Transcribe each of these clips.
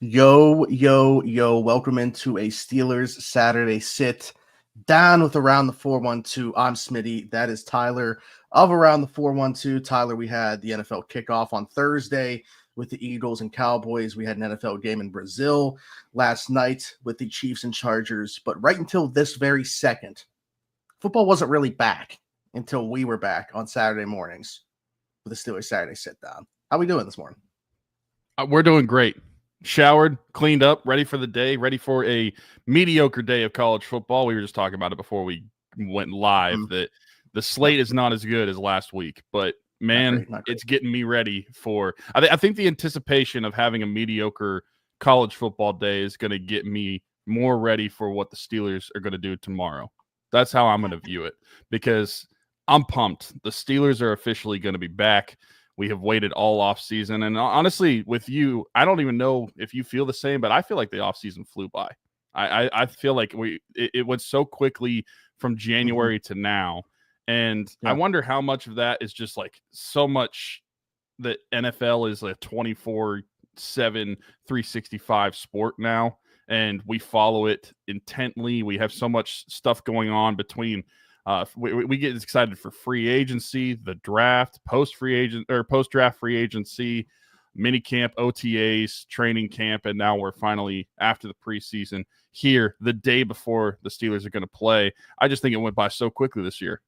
Yo, yo, yo, welcome into a Steelers Saturday sit down with Around the 412. I'm Smitty. That is Tyler of Around the 412. Tyler, we had the NFL kickoff on Thursday with the Eagles and Cowboys. We had an NFL game in Brazil last night with the Chiefs and Chargers. But right until this very second, football wasn't really back until we were back on Saturday mornings with the Steelers Saturday sit down. How we doing this morning? We're doing great. Showered, cleaned up, ready for the day, ready for a mediocre day of college football. We were just talking about it before we went live that the slate is not as good as last week, but man, not great. It's getting me ready for I think the anticipation of having a mediocre college football day is going to get me more ready for what the Steelers are going to do tomorrow. That's how I'm going to view it because I'm pumped. The Steelers are officially going to be back. We have waited all offseason. And honestly, with you, I don't even know if you feel the same, but I feel like the offseason flew by. I feel like it went so quickly from January to now. And I wonder how much of that is just like so much that NFL is a 24/7, 365 sport now. And we follow it intently. We have so much stuff going on between we get excited for free agency, the draft, post-draft free agency, mini camp, OTAs, training camp, and now we're finally after the preseason here the day before the Steelers are going to play. I just think it went by so quickly this year.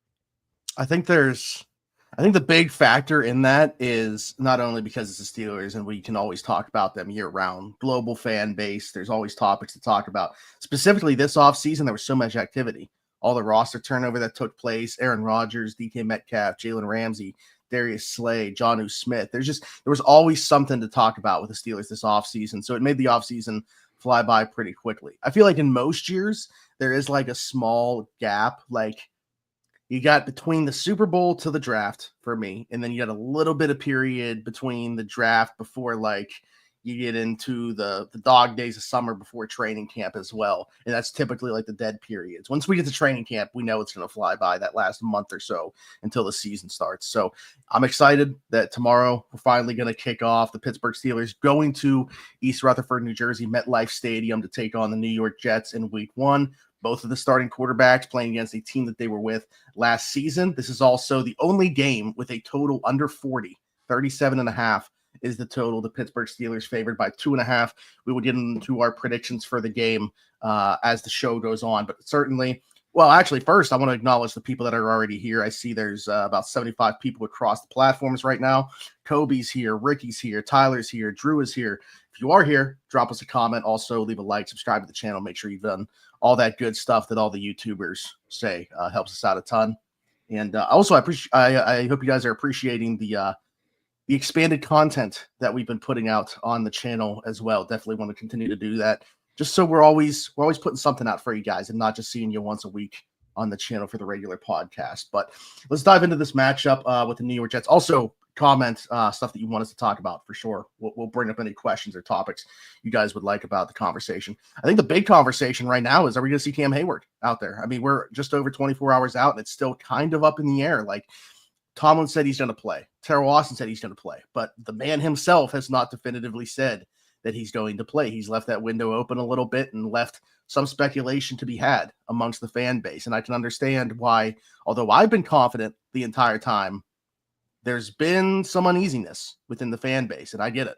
I think the big factor in that is not only because it's the Steelers and we can always talk about them year round, global fan base, there's always topics to talk about. Specifically this offseason, there was so much activity. All the roster turnover that took place, Aaron Rodgers, DK Metcalf, Jalen Ramsey, Darius Slay, Jonnu Smith. There was always something to talk about with the Steelers this offseason. So it made the offseason fly by pretty quickly. I feel like in most years, there is like a small gap. Like you got between the Super Bowl to the draft for me, and then you got a little bit of period between the draft before like you get into the dog days of summer before training camp as well. And that's typically like the dead periods. Once we get to training camp, we know it's going to fly by that last month or so until the season starts. So I'm excited that tomorrow we're finally going to kick off. The Pittsburgh Steelers going to East Rutherford, New Jersey, MetLife Stadium to take on the New York Jets in week 1. Both of the starting quarterbacks playing against a team that they were with last season. This is also the only game with a total under 40, 37.5. is the total. The Pittsburgh Steelers favored by 2.5. We will get into our predictions for the game as the show goes on. But certainly, well, actually, first, I want to acknowledge the people that are already here. I see there's about 75 people across the platforms right now. Kobe's here, Ricky's here, Tyler's here, Drew is here. If you are here, drop us a comment. Also, leave a like, subscribe to the channel. Make sure you've done all that good stuff that all the YouTubers say. Helps us out a ton. And also, I hope you guys are appreciating the expanded content that we've been putting out on the channel as well. Definitely want to continue to do that, just so we're always putting something out for you guys and not just seeing you once a week on the channel for the regular podcast. But let's dive into this matchup with the New York Jets. Also, comment stuff that you want us to talk about for sure. We'll bring up any questions or topics you guys would like about the conversation. I think the big conversation right now is, are we going to see Cam Heyward out there? I mean, we're just over 24 hours out, and it's still kind of up in the air. Like, Tomlin said he's going to play. Terrell Austin said he's going to play. But the man himself has not definitively said that he's going to play. He's left that window open a little bit and left some speculation to be had amongst the fan base. And I can understand why, although I've been confident the entire time, there's been some uneasiness within the fan base, and I get it.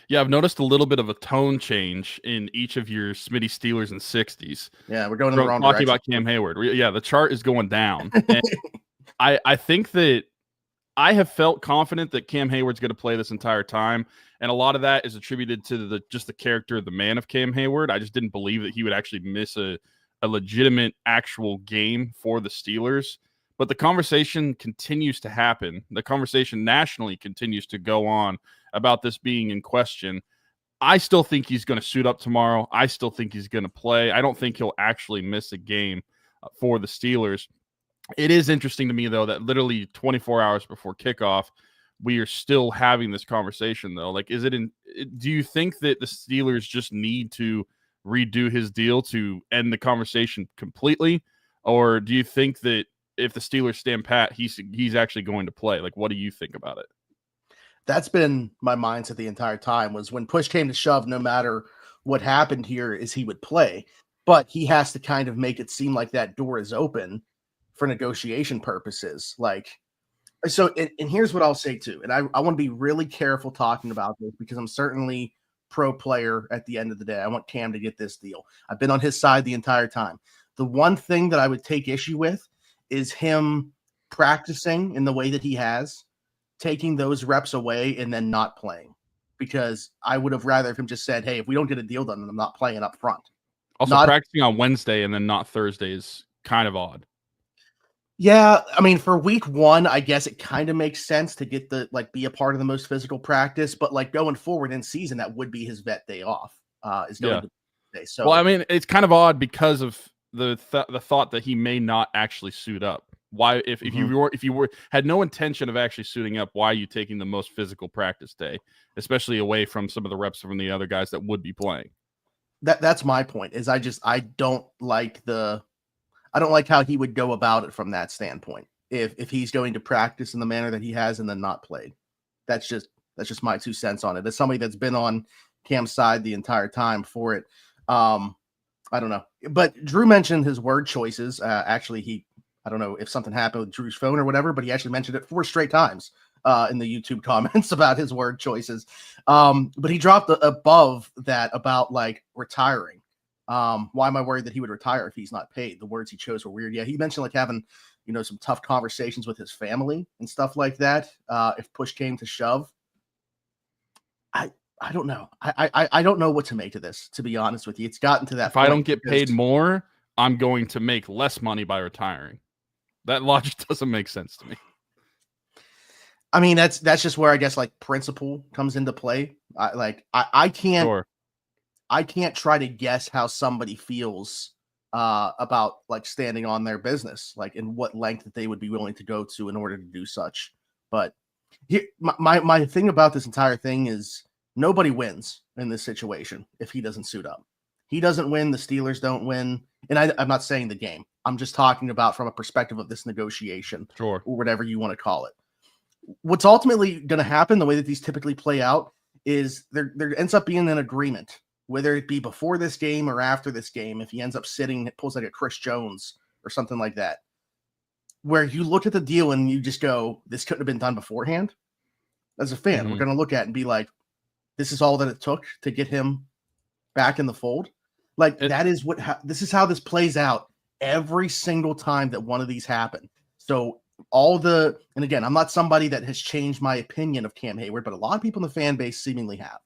Yeah, I've noticed a little bit of a tone change in each of your Smitty Steelers and 60s. Yeah, we're going in the wrong direction. Talking about Cam Heyward. Yeah, the chart is going down. And I think that I have felt confident that Cam Heyward's going to play this entire time, and a lot of that is attributed to the character of the man of Cam Heyward. I just didn't believe that he would actually miss a legitimate actual game for the Steelers. But the conversation continues to happen. The conversation nationally continues to go on about this being in question. I still think he's going to suit up tomorrow. I still think he's going to play. I don't think he'll actually miss a game for the Steelers. It is interesting to me, though, that literally 24 hours before kickoff, we are still having this conversation, though. Like, do you think that the Steelers just need to redo his deal to end the conversation completely? Or do you think that if the Steelers stand pat, he's actually going to play? Like, what do you think about it? That's been my mindset the entire time, was when push came to shove, no matter what happened here, is he would play. But he has to kind of make it seem like that door is open for negotiation purposes. Like, so, and here's what I'll say too. And I want to be really careful talking about this because I'm certainly pro player at the end of the day. I want Cam to get this deal. I've been on his side the entire time. The one thing that I would take issue with is him practicing in the way that he has, taking those reps away and then not playing, because I would have rather if him just said, hey, if we don't get a deal done, then I'm not playing up front. Also, practicing on Wednesday and then not Thursday is kind of odd. Yeah, I mean, for week 1, I guess it kind of makes sense to get be a part of the most physical practice, but like going forward in season, that would be his vet day off. Is going to day. So, well, I mean, it's kind of odd because of the thought that he may not actually suit up. Why, if you had no intention of actually suiting up, why are you taking the most physical practice day, especially away from some of the reps from the other guys that would be playing? That's my point. Is I don't like how he would go about it from that standpoint. If he's going to practice in the manner that he has and then not played, that's just my 2 cents on it. As somebody that's been on Cam's side the entire time for it, I don't know. But Drew mentioned his word choices. Actually, I don't know if something happened with Drew's phone or whatever, but he actually mentioned it 4 straight times in the YouTube comments about his word choices. But he dropped above that about like retiring. Why am I worried that he would retire if he's not paid? The words he chose were weird. Yeah, he mentioned like having, some tough conversations with his family and stuff like that. If push came to shove, I don't know. I don't know what to make of this, to be honest with you. It's gotten to that point. If I don't get paid more, I'm going to make less money by retiring. That logic doesn't make sense to me. I mean, that's just where I guess like principle comes into play. I can't. Sure. I can't try to guess how somebody feels about like standing on their business, like in what length that they would be willing to go to in order to do such. But here, my thing about this entire thing is nobody wins in this situation if he doesn't suit up. He doesn't win. The Steelers don't win. And I'm not saying the game. I'm just talking about from a perspective of this negotiation, sure, or whatever you want to call it. What's ultimately going to happen, the way that these typically play out, is there ends up being an agreement, whether it be before this game or after this game. If he ends up sitting, it pulls like a Chris Jones or something like that, where you look at the deal and you just go, this couldn't have been done beforehand. As a fan, we're going to look at it and be like, this is all that it took to get him back in the fold. Like that is this is how this plays out every single time that one of these happen. So and again, I'm not somebody that has changed my opinion of Cam Heyward, but a lot of people in the fan base seemingly have.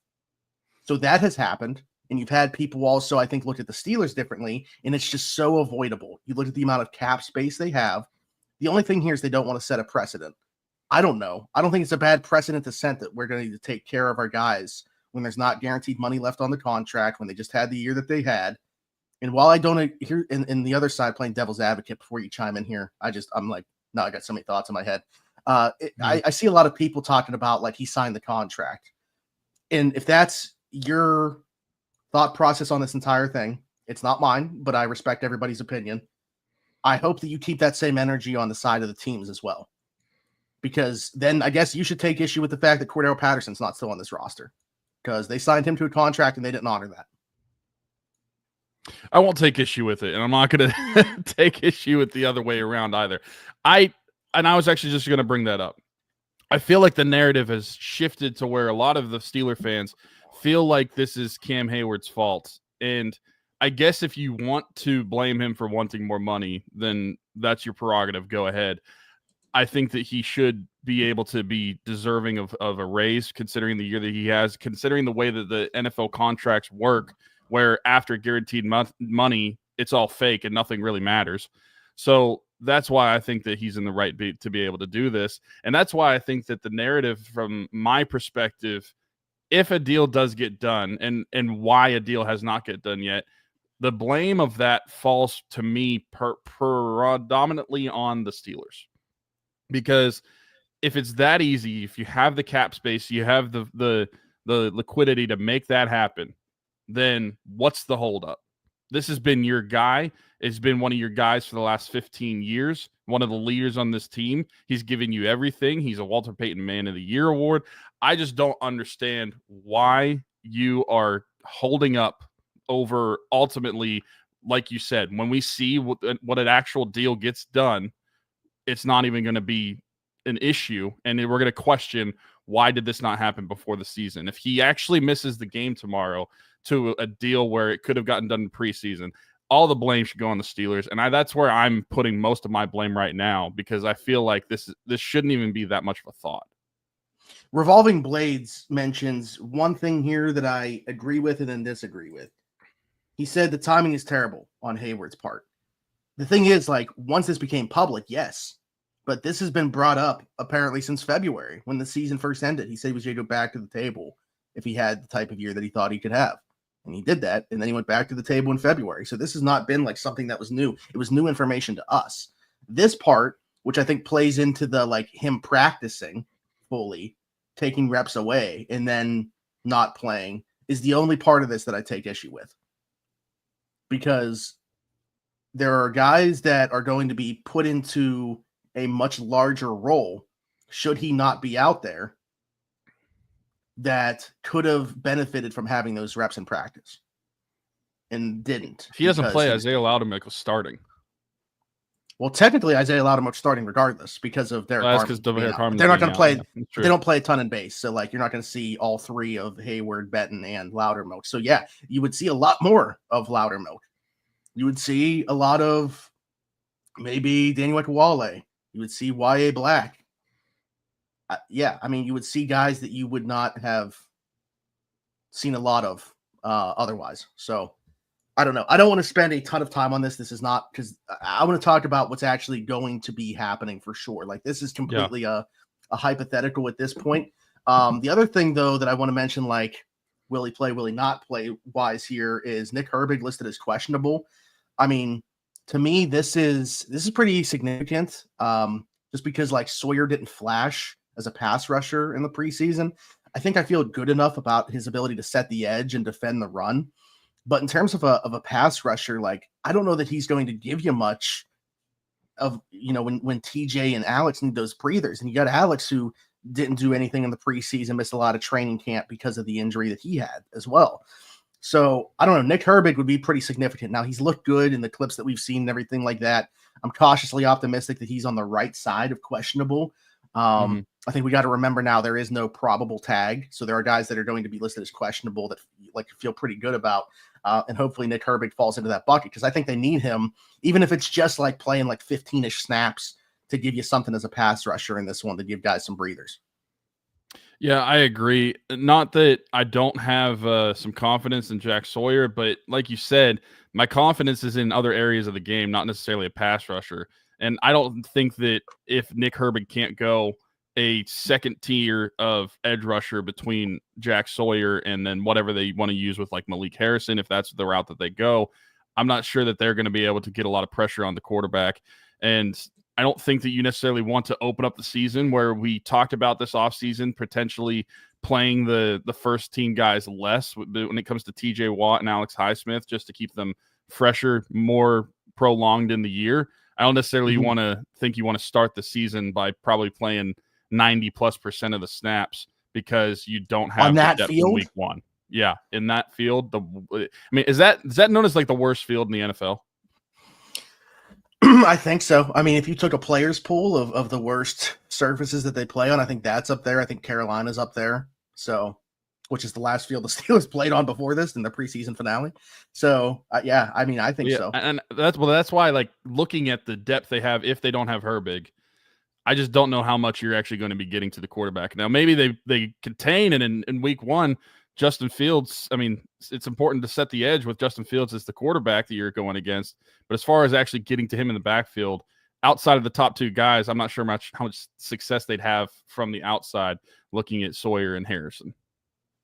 So that has happened. And you've had people also, I think, look at the Steelers differently, and it's just so avoidable. You look at the amount of cap space they have. The only thing here is they don't want to set a precedent. I don't know. I don't think it's a bad precedent to set that we're going to need to take care of our guys when there's not guaranteed money left on the contract, when they just had the year that they had. And while I don't hear in the other side playing devil's advocate before you chime in here, I'm like, no, I got so many thoughts in my head. I see a lot of people talking about like he signed the contract. And if that's your thought process on this entire thing, it's not mine, but I respect everybody's opinion. I hope that you keep that same energy on the side of the teams as well. Because then I guess you should take issue with the fact that Cordero Patterson's not still on this roster, because they signed him to a contract and they didn't honor that. I won't take issue with it, and I'm not going to take issue with the other way around either. I was actually just going to bring that up. I feel like the narrative has shifted to where a lot of the Steeler fans feel like this is Cam Heyward's fault. And I guess if you want to blame him for wanting more money, then that's your prerogative. Go ahead. I think that he should be able to be deserving of a raise, considering the year that he has, considering the way that the NFL contracts work, where after guaranteed money, it's all fake and nothing really matters. So that's why I think that he's in the right beat to be able to do this. And that's why I think that the narrative from my perspective, if a deal does get done and why a deal has not get done yet, the blame of that falls to me predominantly on the Steelers. Because if it's that easy, if you have the cap space, you have the liquidity to make that happen, then what's the holdup? this has been your guy. It's been one of your guys for the last 15 years, one of the leaders on this team. He's given you everything. He's a Walter Payton Man of the Year award. I just don't understand why you are holding up over ultimately, like you said, when we see what an actual deal gets done, it's not even going to be an issue. And we're going to question, why did this not happen before the season? If he actually misses the game tomorrow to a deal where it could have gotten done in preseason, all the blame should go on the Steelers. And that's where I'm putting most of my blame right now, because I feel like this shouldn't even be that much of a thought. Revolving Blades mentions one thing here that I agree with and then disagree with. He said the timing is terrible on Heyward's part. The thing is, like, once this became public, yes, but this has been brought up apparently since February when the season first ended. He said he was going to go back to the table if he had the type of year that he thought he could have. And he did that, and then he went back to the table in February. So this has not been like something that was new. It was new information to us. This part, which I think plays into the like him practicing fully, taking reps away, and then not playing, is the only part of this that I take issue with. Because there are guys that are going to be put into a much larger role should he not be out there, that could have benefited from having those reps in practice and didn't. If he doesn't play, Isaiah Loudermilk was starting. Well, technically, Isaiah Loudermilk starting regardless because of Derek Harmon. They're not going to play. They don't play a ton in base, so like you're not going to see all three of Heyward, Benton, and Loudermilk. So yeah, you would see a lot more of Loudermilk. You would see a lot of maybe Daniel Ekuwale. You would see Y.A. Black. Yeah, I mean, you would see guys that you would not have seen a lot of otherwise. So I don't know. I don't want to spend a ton of time on this. This is not, because I want to talk about what's actually going to be happening for sure. Like, this is completely a hypothetical at this point. The other thing, though, that I want to mention, like, will he play, will he not play wise here, is Nick Herbig listed as questionable. I mean, to me, this is pretty significant. Just because like Sawyer didn't flash as a pass rusher in the preseason. I think I feel good enough about his ability to set the edge and defend the run. But in terms of a pass rusher, like, I don't know that he's going to give you much of, you know, when TJ and Alex need those breathers. And you got Alex, who didn't do anything in the preseason, missed a lot of training camp because of the injury that he had as well. So I don't know. Nick Herbig would be pretty significant. Now, he's looked good in the clips that we've seen and everything like that. I'm cautiously optimistic that he's on the right side of questionable. I think we got to remember now there is no probable tag. So there are guys that are going to be listed as questionable that like feel pretty good about. And hopefully Nick Herbig falls into that bucket, because I think they need him, even if it's just like playing like 15-ish snaps to give you something as a pass rusher in this one, to give guys some breathers. Yeah, I agree. Not that I don't have some confidence in Jack Sawyer, but like you said, my confidence is in other areas of the game, not necessarily a pass rusher. And I don't think that if Nick Herbig can't go a second tier of edge rusher between Jack Sawyer and then whatever they want to use with like Malik Harrison, if that's the route that they go, I'm not sure that they're going to be able to get a lot of pressure on the quarterback. And I don't think that you necessarily want to open up the season, where we talked about this offseason potentially playing the first team guys less when it comes to TJ Watt and Alex Highsmith, just to keep them fresher, more prolonged in the year. I don't necessarily you want to start the season by probably playing 90+% of the snaps, because you don't have on that depth field in week one. Yeah, in that field. Is that known as like the worst field in the NFL? I think so. I mean, if you took a players pool of the worst surfaces that they play on, I think that's up there. I think Carolina's up there. So, which is the last field the Steelers played on before this in the preseason finale. So, yeah, I mean, I think so. And that's why, like, looking at the depth they have, if they don't have Herbig, I just don't know how much you're actually going to be getting to the quarterback. Now, maybe they contain it in week one. Justin Fields, I mean, it's important to set the edge with Justin Fields as the quarterback that you're going against. But as far as actually getting to him in the backfield, outside of the top two guys, I'm not sure how much success they'd have from the outside looking at Sawyer and Harrison.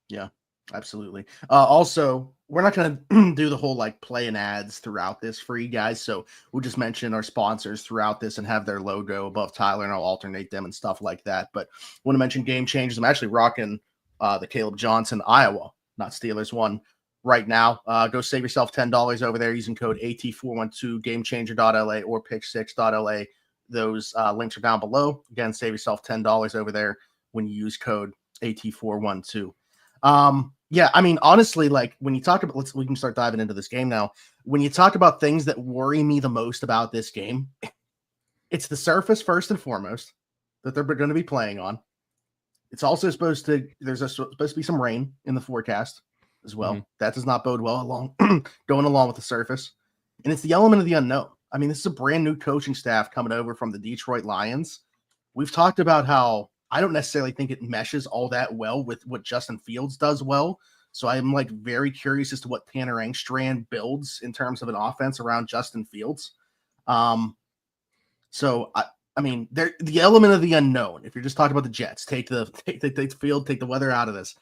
Yeah, absolutely. Also, we're not going to do the whole like play and ads throughout this for you guys. So we'll just mention our sponsors throughout this and have their logo above Tyler, and I'll alternate them and stuff like that. But I want to mention Game Changers. I'm actually rocking the Caleb Johnson Iowa, not Steelers one, right now. Go save yourself $10 over there using code AT412 GameChanger.la or Pick6.la. Those links are down below. Again, save yourself $10 over there when you use code AT412. Yeah, I mean, honestly, like when you talk about, we can start diving into this game now. When you talk about things that worry me the most about this game, it's the surface first and foremost that they're going to be playing on. It's also supposed to be some rain in the forecast as well. Mm-hmm. That does not bode well going along with the surface. And it's the element of the unknown. I mean, this is a brand new coaching staff coming over from the Detroit Lions. We've talked about how I don't necessarily think it meshes all that well with what Justin Fields does well. So I'm like very curious as to what Tanner Engstrand builds in terms of an offense around Justin Fields. So I mean, the element of the unknown. If you're just talking about the Jets, take the field, take the weather out of this.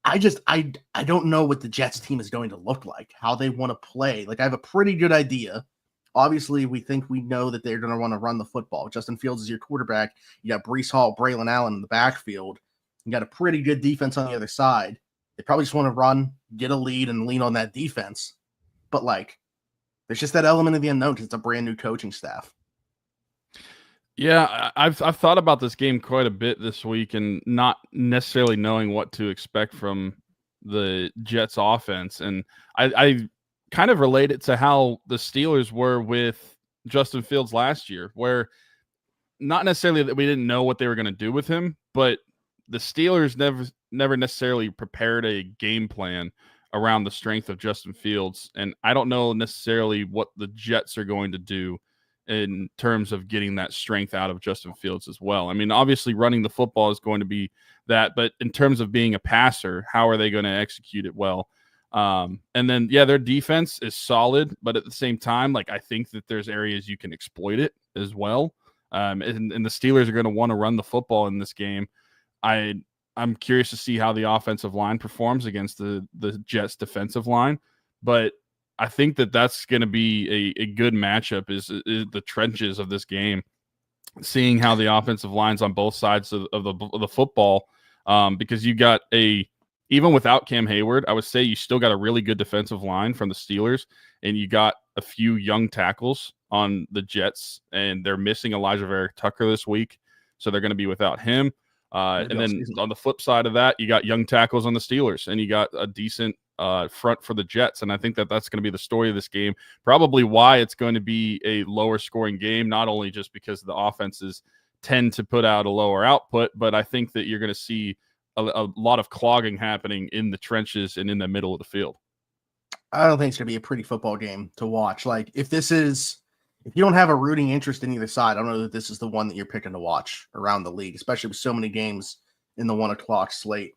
I don't know what the Jets team is going to look like, how they want to play. Like I have a pretty good idea. Obviously, we know that they're going to want to run the football. Justin Fields is your quarterback. You got Breece Hall, Braylon Allen in the backfield. You got a pretty good defense on the other side. They probably just want to run, get a lead, and lean on that defense. But like, there's just that element of the unknown because it's a brand new coaching staff. Yeah, I've thought about this game quite a bit this week and not necessarily knowing what to expect from the Jets offense. And I kind of relate it to how the Steelers were with Justin Fields last year, where not necessarily that we didn't know what they were going to do with him, but the Steelers never necessarily prepared a game plan around the strength of Justin Fields. And I don't know necessarily what the Jets are going to do in terms of getting that strength out of Justin Fields as well. I mean, obviously running the football is going to be that, but in terms of being a passer, how are they going to execute it well? And then, yeah, their defense is solid, but at the same time, like I think that there's areas you can exploit it as well. And the Steelers are going to want to run the football in this game. I'm curious to see how the offensive line performs against the Jets defensive line, but I think that that's going to be a good matchup is the trenches of this game, seeing how the offensive lines on both sides of the football, because you got even without Cam Heyward, I would say you still got a really good defensive line from the Steelers, and you got a few young tackles on the Jets, and they're missing Elijah Vera Tucker this week, so they're going to be without him. And then on the flip side of that, you got young tackles on the Steelers, and you got a decent front for the Jets. And I think that that's going to be the story of this game, probably why it's going to be a lower scoring game, not only just because the offenses tend to put out a lower output, but I think that you're going to see a lot of clogging happening in the trenches and in the middle of the field. I don't think it's going to be a pretty football game to watch. Like if you don't have a rooting interest in either side, I don't know that this is the one that you're picking to watch around the league, especially with so many games in the 1 o'clock slate.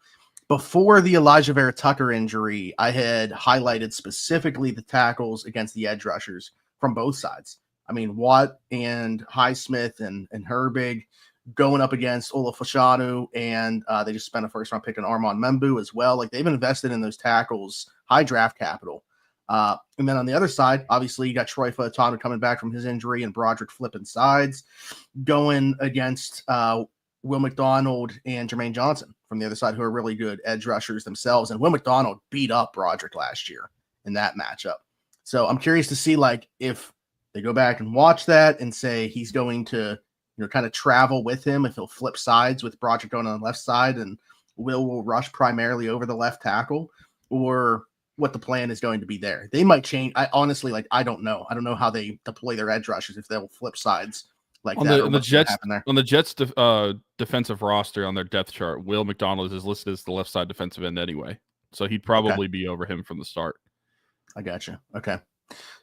Before the Elijah Vera Tucker injury, I had highlighted specifically the tackles against the edge rushers from both sides. I mean, Watt and Highsmith and Herbig going up against Olafashanu, and they just spent a first-round pick on Armand Membu as well. Like, they've invested in those tackles, high draft capital. And then on the other side, obviously, you got Troy Fautanu coming back from his injury and Broderick flipping sides, going against Will McDonald and Jermaine Johnson from the other side, who are really good edge rushers themselves. And Will McDonald beat up Broderick last year in that matchup. So I'm curious to see, like, if they go back and watch that and say he's going to, kind of travel with him, if he'll flip sides with Broderick going on the left side and will rush primarily over the left tackle, or what the plan is going to be there. They might change. I honestly, I don't know. I don't know how they deploy their edge rushers, if they'll flip sides like on that. On the Jets defensive roster on their depth chart, Will McDonald is listed as the left side defensive end anyway. So he'd probably be over him from the start. I gotcha. Okay.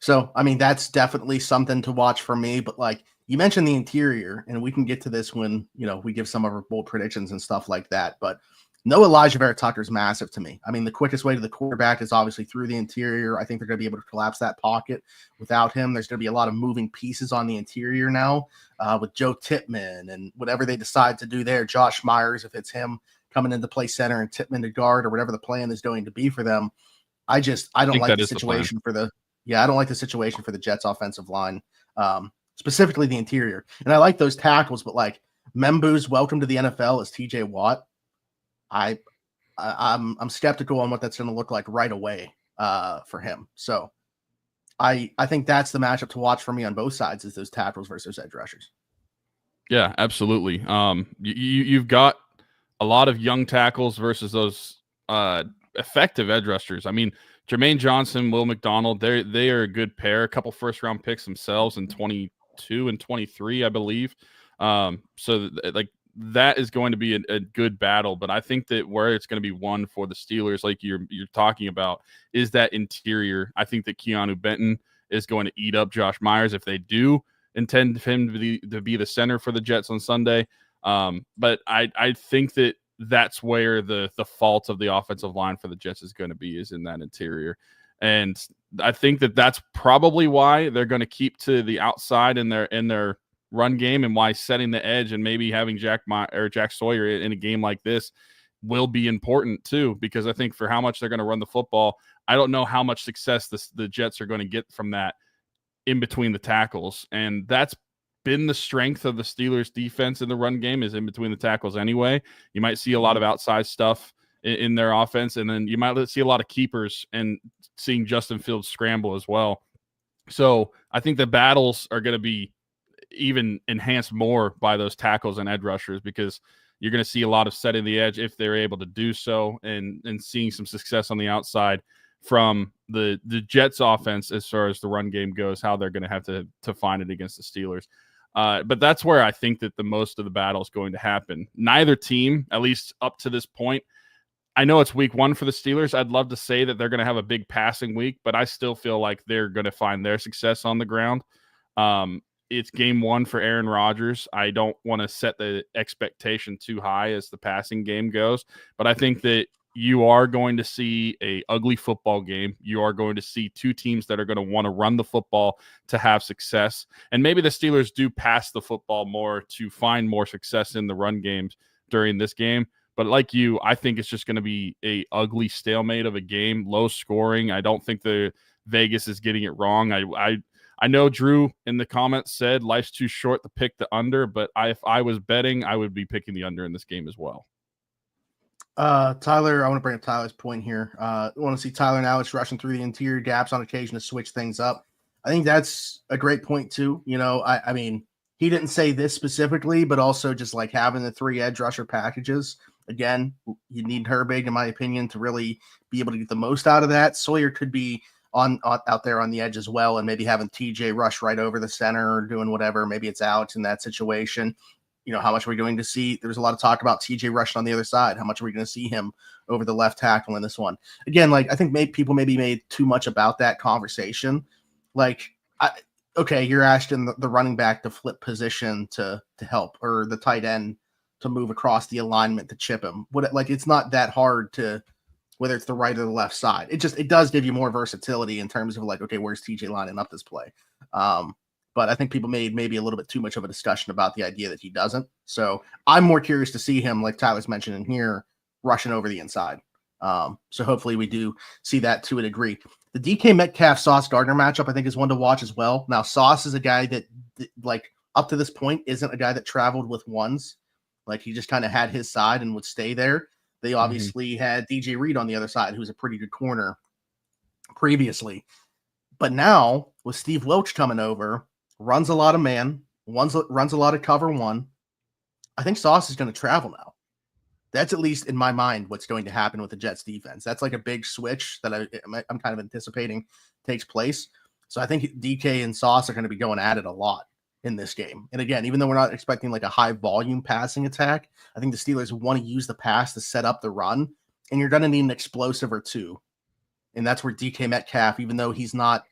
So, I mean, that's definitely something to watch for me, but like you mentioned the interior, and we can get to this when, we give some of our bold predictions and stuff like that, but no Elijah Vera Tucker is massive to me. I mean, the quickest way to the quarterback is obviously through the interior. I think they're going to be able to collapse that pocket without him. There's going to be a lot of moving pieces on the interior now with Joe Tippmann and whatever they decide to do there. Josh Myers, if it's him coming into play center and Tippmann to guard, or whatever the plan is going to be for them. I don't like the situation I don't like the situation for the Jets offensive line, specifically the interior. And I like those tackles, but like Membu's welcome to the NFL as TJ Watt. I'm skeptical on what that's going to look like right away for him. So I think that's the matchup to watch for me on both sides, is those tackles versus edge rushers. Yeah, absolutely. You've got a lot of young tackles versus those effective edge rushers. I mean, Jermaine Johnson, Will McDonald, they are a good pair. A couple first-round picks themselves in 22 and 23, I believe. So like that is going to be a good battle. But I think that where it's going to be won for the Steelers, like you're talking about, is that interior. I think that Keanu Benton is going to eat up Josh Myers if they do intend him to be the center for the Jets on Sunday. But I think that that's where the fault of the offensive line for the Jets is going to be, is in that interior. And I think that that's probably why they're going to keep to the outside in their run game, and why setting the edge and maybe having Jack Sawyer in a game like this will be important too, because I think for how much they're going to run the football, I don't know how much success the Jets are going to get from that in between the tackles. And that's been the strength of the Steelers defense in the run game, is in between the tackles anyway. You might see a lot of outside stuff in their offense, and then you might see a lot of keepers and seeing Justin Fields scramble as well. So I think the battles are going to be even enhanced more by those tackles and edge rushers, because you're going to see a lot of setting the edge if they're able to do so, and seeing some success on the outside from the Jets offense as far as the run game goes, how they're going to have to find it against the Steelers. But that's where I think that the most of the battle is going to happen. Neither team, at least up to this point, I know it's week 1 for the Steelers. I'd love to say that they're going to have a big passing week, but I still feel like they're going to find their success on the ground. It's game 1 for Aaron Rodgers. I don't want to set the expectation too high as the passing game goes, but I think that you are going to see a ugly football game. You are going to see two teams that are going to want to run the football to have success. And maybe the Steelers do pass the football more to find more success in the run games during this game. But like you, I think it's just going to be a ugly stalemate of a game, low scoring. I don't think the Vegas is getting it wrong. I know Drew in the comments said life's too short to pick the under, but if I was betting, I would be picking the under in this game as well. Tyler, I want to bring up Tyler's point here. I want to see Tyler now. It's rushing through the interior gaps on occasion to switch things up. I think that's a great point too. You know, I mean, he didn't say this specifically, but also just like having the 3 edge rusher packages. Again, you need Herbig, in my opinion, to really be able to get the most out of that. Sawyer could be on out there on the edge as well, and maybe having TJ rush right over the center or doing whatever. Maybe it's out in that situation. You know, how much are we going to see? There's a lot of talk about TJ rushing on the other side. How much are we going to see him over the left tackle in this one? Again, like I think people maybe made too much about that conversation. Like, okay, you're asking the running back to flip position to help, or the tight end to move across the alignment to chip him. Like, it's not that hard to, whether it's the right or the left side. It does give you more versatility in terms of like, okay, where's TJ lining up this play? But I think people made maybe a little bit too much of a discussion about the idea that he doesn't. So I'm more curious to see him, like Tyler's mentioning here, rushing over the inside. So hopefully we do see that to a degree. The DK Metcalf Sauce Gardner matchup, I think, is one to watch as well. Now, Sauce is a guy that, like, up to this point, isn't a guy that traveled with ones. Like, he just kind of had his side and would stay there. They obviously had DJ Reed on the other side, who's a pretty good corner previously. But now, with Steve Welch coming over, runs a lot of man, runs a lot of cover one, I think Sauce is going to travel now. That's at least in my mind what's going to happen with the Jets defense. That's like a big switch that I'm kind of anticipating takes place. So I think DK and Sauce are going to be going at it a lot in this game. And again, even though we're not expecting like a high volume passing attack, I think the Steelers want to use the pass to set up the run, and you're going to need an explosive or two. And that's where DK Metcalf, even though he's not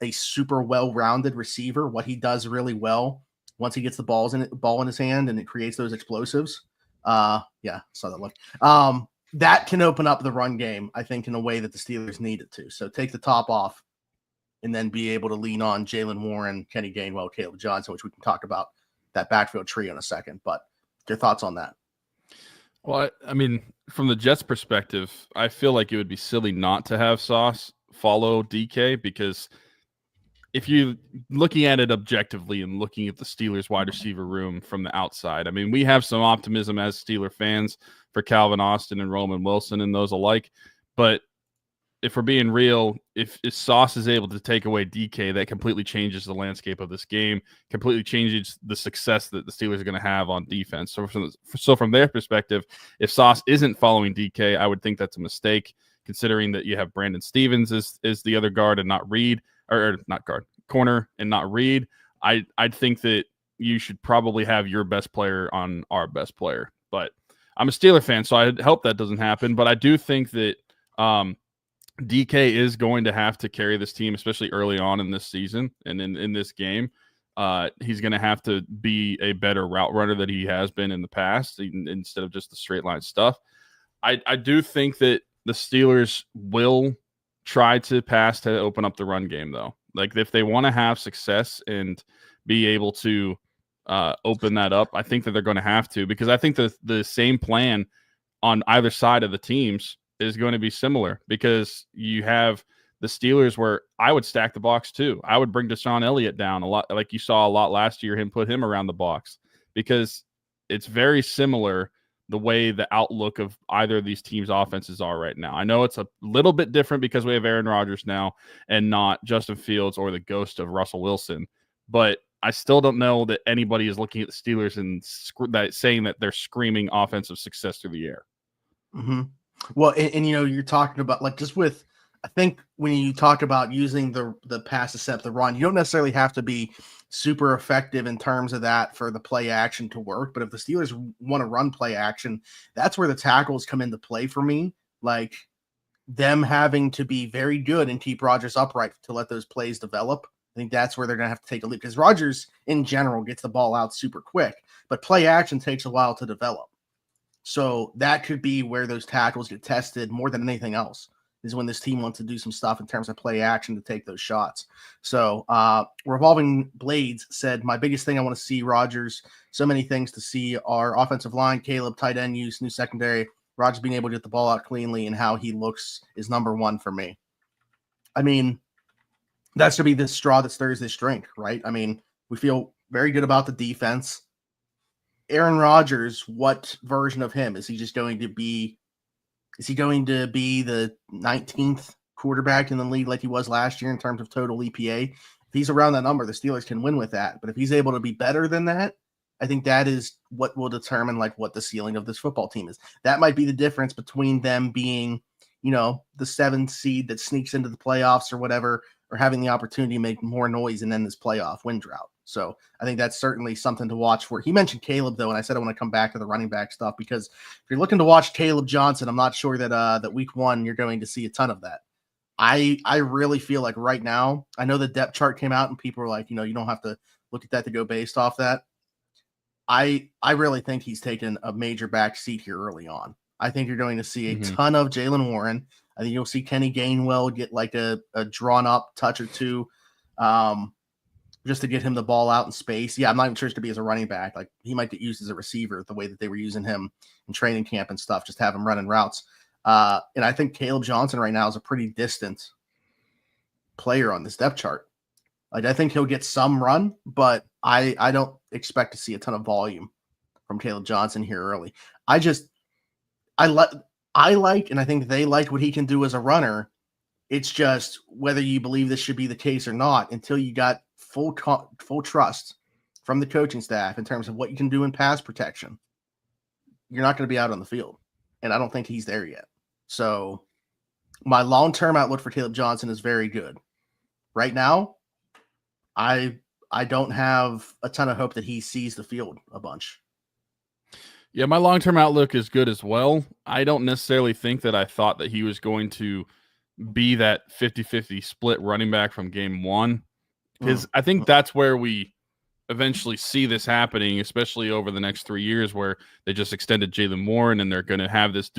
a super well-rounded receiver, what he does really well once he gets the ball in his hand and it creates those explosives. Yeah, saw that look. That can open up the run game, I think, in a way that the Steelers need it to. So take the top off and then be able to lean on Jalen Warren, Kenny Gainwell, Caleb Johnson, which we can talk about that backfield trio in a second. But your thoughts on that? Well, I mean, from the Jets' perspective, I feel like it would be silly not to have Sauce follow DK, because if you're looking at it objectively and looking at the Steelers wide receiver room from the outside, I mean, we have some optimism as Steeler fans for Calvin Austin and Roman Wilson and those alike. But if we're being real, if Sauce is able to take away DK, that completely changes the landscape of this game, completely changes the success that the Steelers are going to have on defense. So from their perspective, if Sauce isn't following DK, I would think that's a mistake, considering that you have Brandon Stevens is the other guard and not Reed, or not guard, corner and not Reed. I'd think that you should probably have your best player on our best player. But I'm a Steeler fan, so I hope that doesn't happen. But I do think that DK is going to have to carry this team, especially early on in this season and in this game. He's going to have to be a better route runner than he has been in the past, instead of just the straight line stuff. I do think that the Steelers will try to pass to open up the run game, though. Like, if they want to have success and be able to open that up, I think that they're going to have to, because I think the same plan on either side of the teams is going to be similar, because you have the Steelers where I would stack the box too. I would bring Deshaun Elliott down a lot, like you saw a lot last year, put him around the box, because it's very similar the way the outlook of either of these teams' offenses are right now. I know it's a little bit different because we have Aaron Rodgers now and not Justin Fields or the ghost of Russell Wilson, but I still don't know that anybody is looking at the Steelers and saying that they're screaming offensive success through the air. Mm-hmm. Well, and you're talking about, like, just with, I think when you talk about using the pass to set the run, you don't necessarily have to be super effective in terms of that for the play action to work. But if the Steelers want to run play action, that's where the tackles come into play for me. Like, them having to be very good and keep Rodgers upright to let those plays develop. I think that's where they're going to have to take a leap, because Rodgers in general gets the ball out super quick, but play action takes a while to develop. So that could be where those tackles get tested more than anything else, is when this team wants to do some stuff in terms of play action to take those shots. So Revolving Blades said, my biggest thing I want to see Rodgers, so many things to see are offensive line, Caleb, tight end use, new secondary, Rodgers being able to get the ball out cleanly, and how he looks is number one for me. I mean, that should be the straw that stirs this drink, right? I mean, we feel very good about the defense. Aaron Rodgers, what version of him is he just going to be? Is he going to be the 19th quarterback in the league like he was last year in terms of total EPA? If he's around that number, the Steelers can win with that. But if he's able to be better than that, I think that is what will determine, like, what the ceiling of this football team is. That might be the difference between them being, the 7th seed that sneaks into the playoffs or whatever, or having the opportunity to make more noise and then this playoff win drought. So I think that's certainly something to watch for. He mentioned Caleb, though, and I said I want to come back to the running back stuff, because if you're looking to watch Caleb Johnson, I'm not sure that that week 1 you're going to see a ton of that. I really feel like right now, I know the depth chart came out and people were like, you don't have to look at that to go based off that. I really think he's taken a major back seat here early on. I think you're going to see a ton of Jaylen Warren. I think you'll see Kenny Gainwell get like a drawn up touch or two, just to get him the ball out in space. Yeah, I'm not even sure to be as a running back. Like, he might get used as a receiver the way that they were using him in training camp and stuff, just have him running routes. And I think Caleb Johnson right now is a pretty distant player on this depth chart. Like, I think he'll get some run, but I don't expect to see a ton of volume from Caleb Johnson here early. I like, and I think they like what he can do as a runner. It's just whether you believe this should be the case or not, until you got full trust from the coaching staff in terms of what you can do in pass protection, you're not going to be out on the field. And I don't think he's there yet. So my long-term outlook for Caleb Johnson is very good. Right now, I don't have a ton of hope that he sees the field a bunch. Yeah, my long-term outlook is good as well. I don't necessarily think that I thought that he was going to be that 50-50 split running back from game 1. Because I think that's where we eventually see this happening, especially over the next 3 years, where they just extended Jaylen Warren and they're going to have this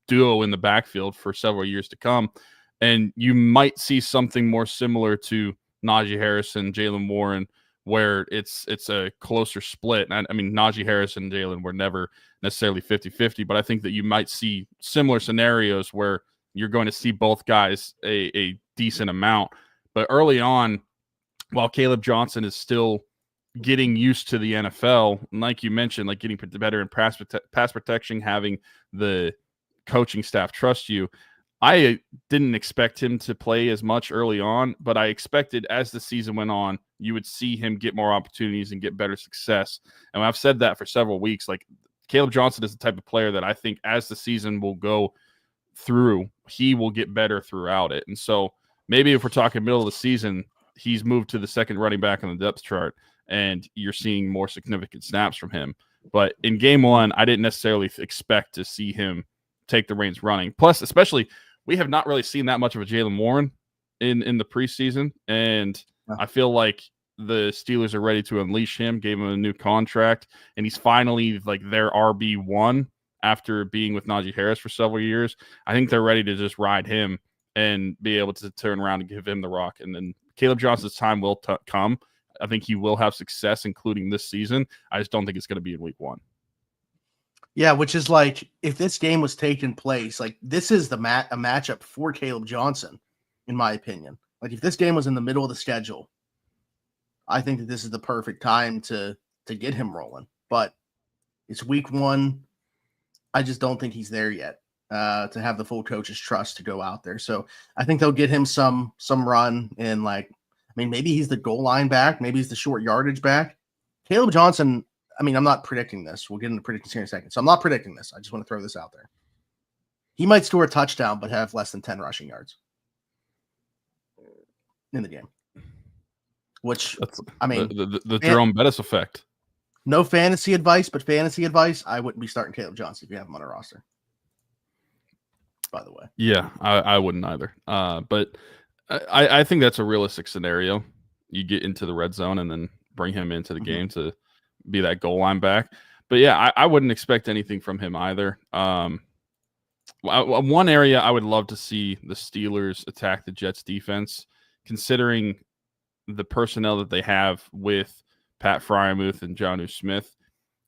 duo in the backfield for several years to come. And you might see something more similar to Najee Harris and Jaylen Warren, where it's a closer split. I mean, Najee Harris and Jaylen were never necessarily 50-50, but I think that you might see similar scenarios where you're going to see both guys a decent amount. But early on, while Caleb Johnson is still getting used to the NFL, and like you mentioned, like getting better in pass protection, having the coaching staff trust you, I didn't expect him to play as much early on, but I expected as the season went on, you would see him get more opportunities and get better success. And I've said that for several weeks. Like, Caleb Johnson is the type of player that I think as the season will go through, he will get better throughout it. And so maybe if we're talking middle of the season, he's moved to the second running back on the depth chart, and you're seeing more significant snaps from him. But in game one, I didn't necessarily expect to see him take the reins running. Plus, especially, we have not really seen that much of a Jaylen Warren in the preseason, and I feel like the Steelers are ready to unleash him, gave him a new contract, and he's finally like their RB1 after being with Najee Harris for several years. I think they're ready to just ride him and be able to turn around and give him the rock. And then Caleb Johnson's time will come. I think he will have success, including this season. I just don't think it's going to be in week one. Yeah, which is like, if this game was taking place, like, this is a matchup for Caleb Johnson, in my opinion. Like, if this game was in the middle of the schedule, I think that this is the perfect time to get him rolling. But it's week one. I just don't think he's there yet to have the full coach's trust to go out there. So I think they'll get him some run in, like, I mean, maybe he's the goal line back. Maybe he's the short yardage back. Caleb Johnson, I mean, I'm not predicting this. We'll get into predictions here in a second. So I'm not predicting this. I just want to throw this out there. He might score a touchdown, but have less than 10 rushing yards in the game. Which, I mean, the Jerome Bettis effect. No fantasy advice, but fantasy advice, I wouldn't be starting Caleb Johnson if you have him on a roster. By the way. Yeah, I wouldn't either. But I think that's a realistic scenario. You get into the red zone and then bring him into the game to be that goal line back. But yeah, I wouldn't expect anything from him either. One area I would love to see the Steelers attack the Jets defense, considering the personnel that they have with Pat Freiermuth and Jonnu Smith.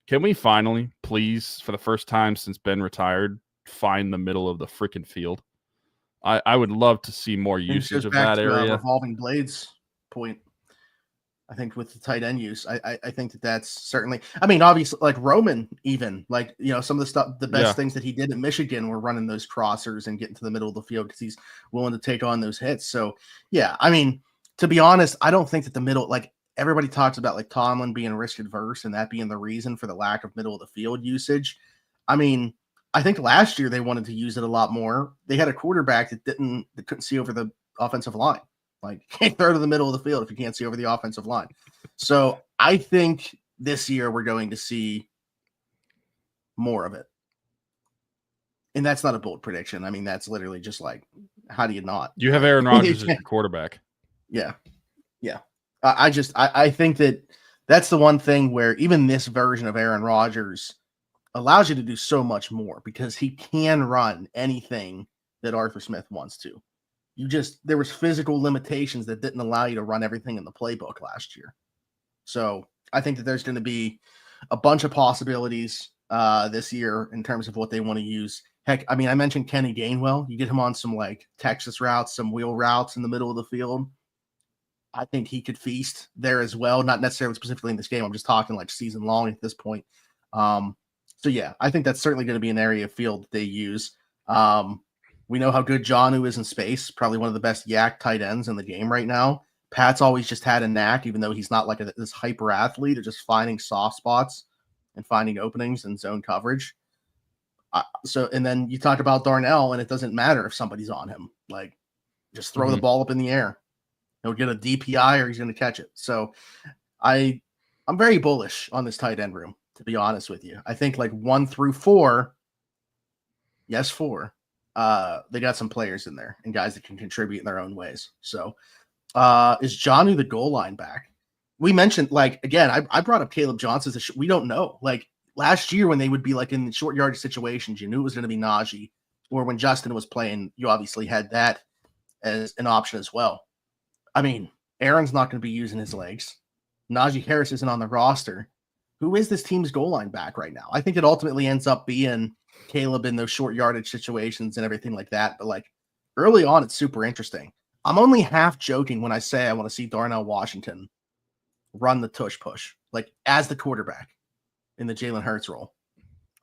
Can we finally, please, for the first time since Ben retired, find the middle of the freaking field? I would love to see more usage of that area. Revolving blades point. I think with the tight end use, I think that's certainly. I mean, obviously, like Roman, even like, you know, some of the stuff, the best things that he did in Michigan were running those crossers and getting to the middle of the field because he's willing to take on those hits. So yeah, I mean, to be honest, I don't think that the middle, like, everybody talks about like Tomlin being risk adverse and that being the reason for the lack of middle of the field usage. I mean, I think last year they wanted to use it a lot more. They had a quarterback that couldn't see over the offensive line. Like, you can't throw to the middle of the field if you can't see over the offensive line. So I think this year we're going to see more of it. And that's not a bold prediction. I mean, that's literally just like, how do you not? You have Aaron Rodgers as your quarterback. Yeah. Yeah. I think that's the one thing where even this version of Aaron Rodgers allows you to do so much more because he can run anything that Arthur Smith wants to. There was physical limitations that didn't allow you to run everything in the playbook last year. So I think that there's going to be a bunch of possibilities this year in terms of what they want to use. Heck, I mean, I mentioned Kenny Gainwell. You get him on some like Texas routes, some wheel routes in the middle of the field. I think he could feast there as well. Not necessarily specifically in this game. I'm just talking like season long at this point. So yeah, I think that's certainly going to be an area of field that they use. We know how good Jonnu is in space. Probably one of the best yak tight ends in the game right now. Pat's always just had a knack, even though he's not like this hyper athlete, of just finding soft spots and finding openings in zone coverage. And then you talk about Darnell, and it doesn't matter if somebody's on him. Like, just throw the ball up in the air. He'll get a DPI or he's going to catch it. So I'm very bullish on this tight end room, to be honest with you. I think like 1 through 4, yes, 4, they got some players in there and guys that can contribute in their own ways. So is Jonnu the goal line back? We mentioned, like, again, I brought up Caleb Johnson. We don't know. Like, last year when they would be like in short yardage situations, you knew it was going to be Najee. Or when Justin was playing, you obviously had that as an option as well. I mean, Aaron's not going to be using his legs. Najee Harris isn't on the roster. Who is this team's goal line back right now? I think it ultimately ends up being Caleb in those short yardage situations and everything like that. But like early on, it's super interesting. I'm only half joking when I say I want to see Darnell Washington run the tush push, like as the quarterback in the Jalen Hurts role.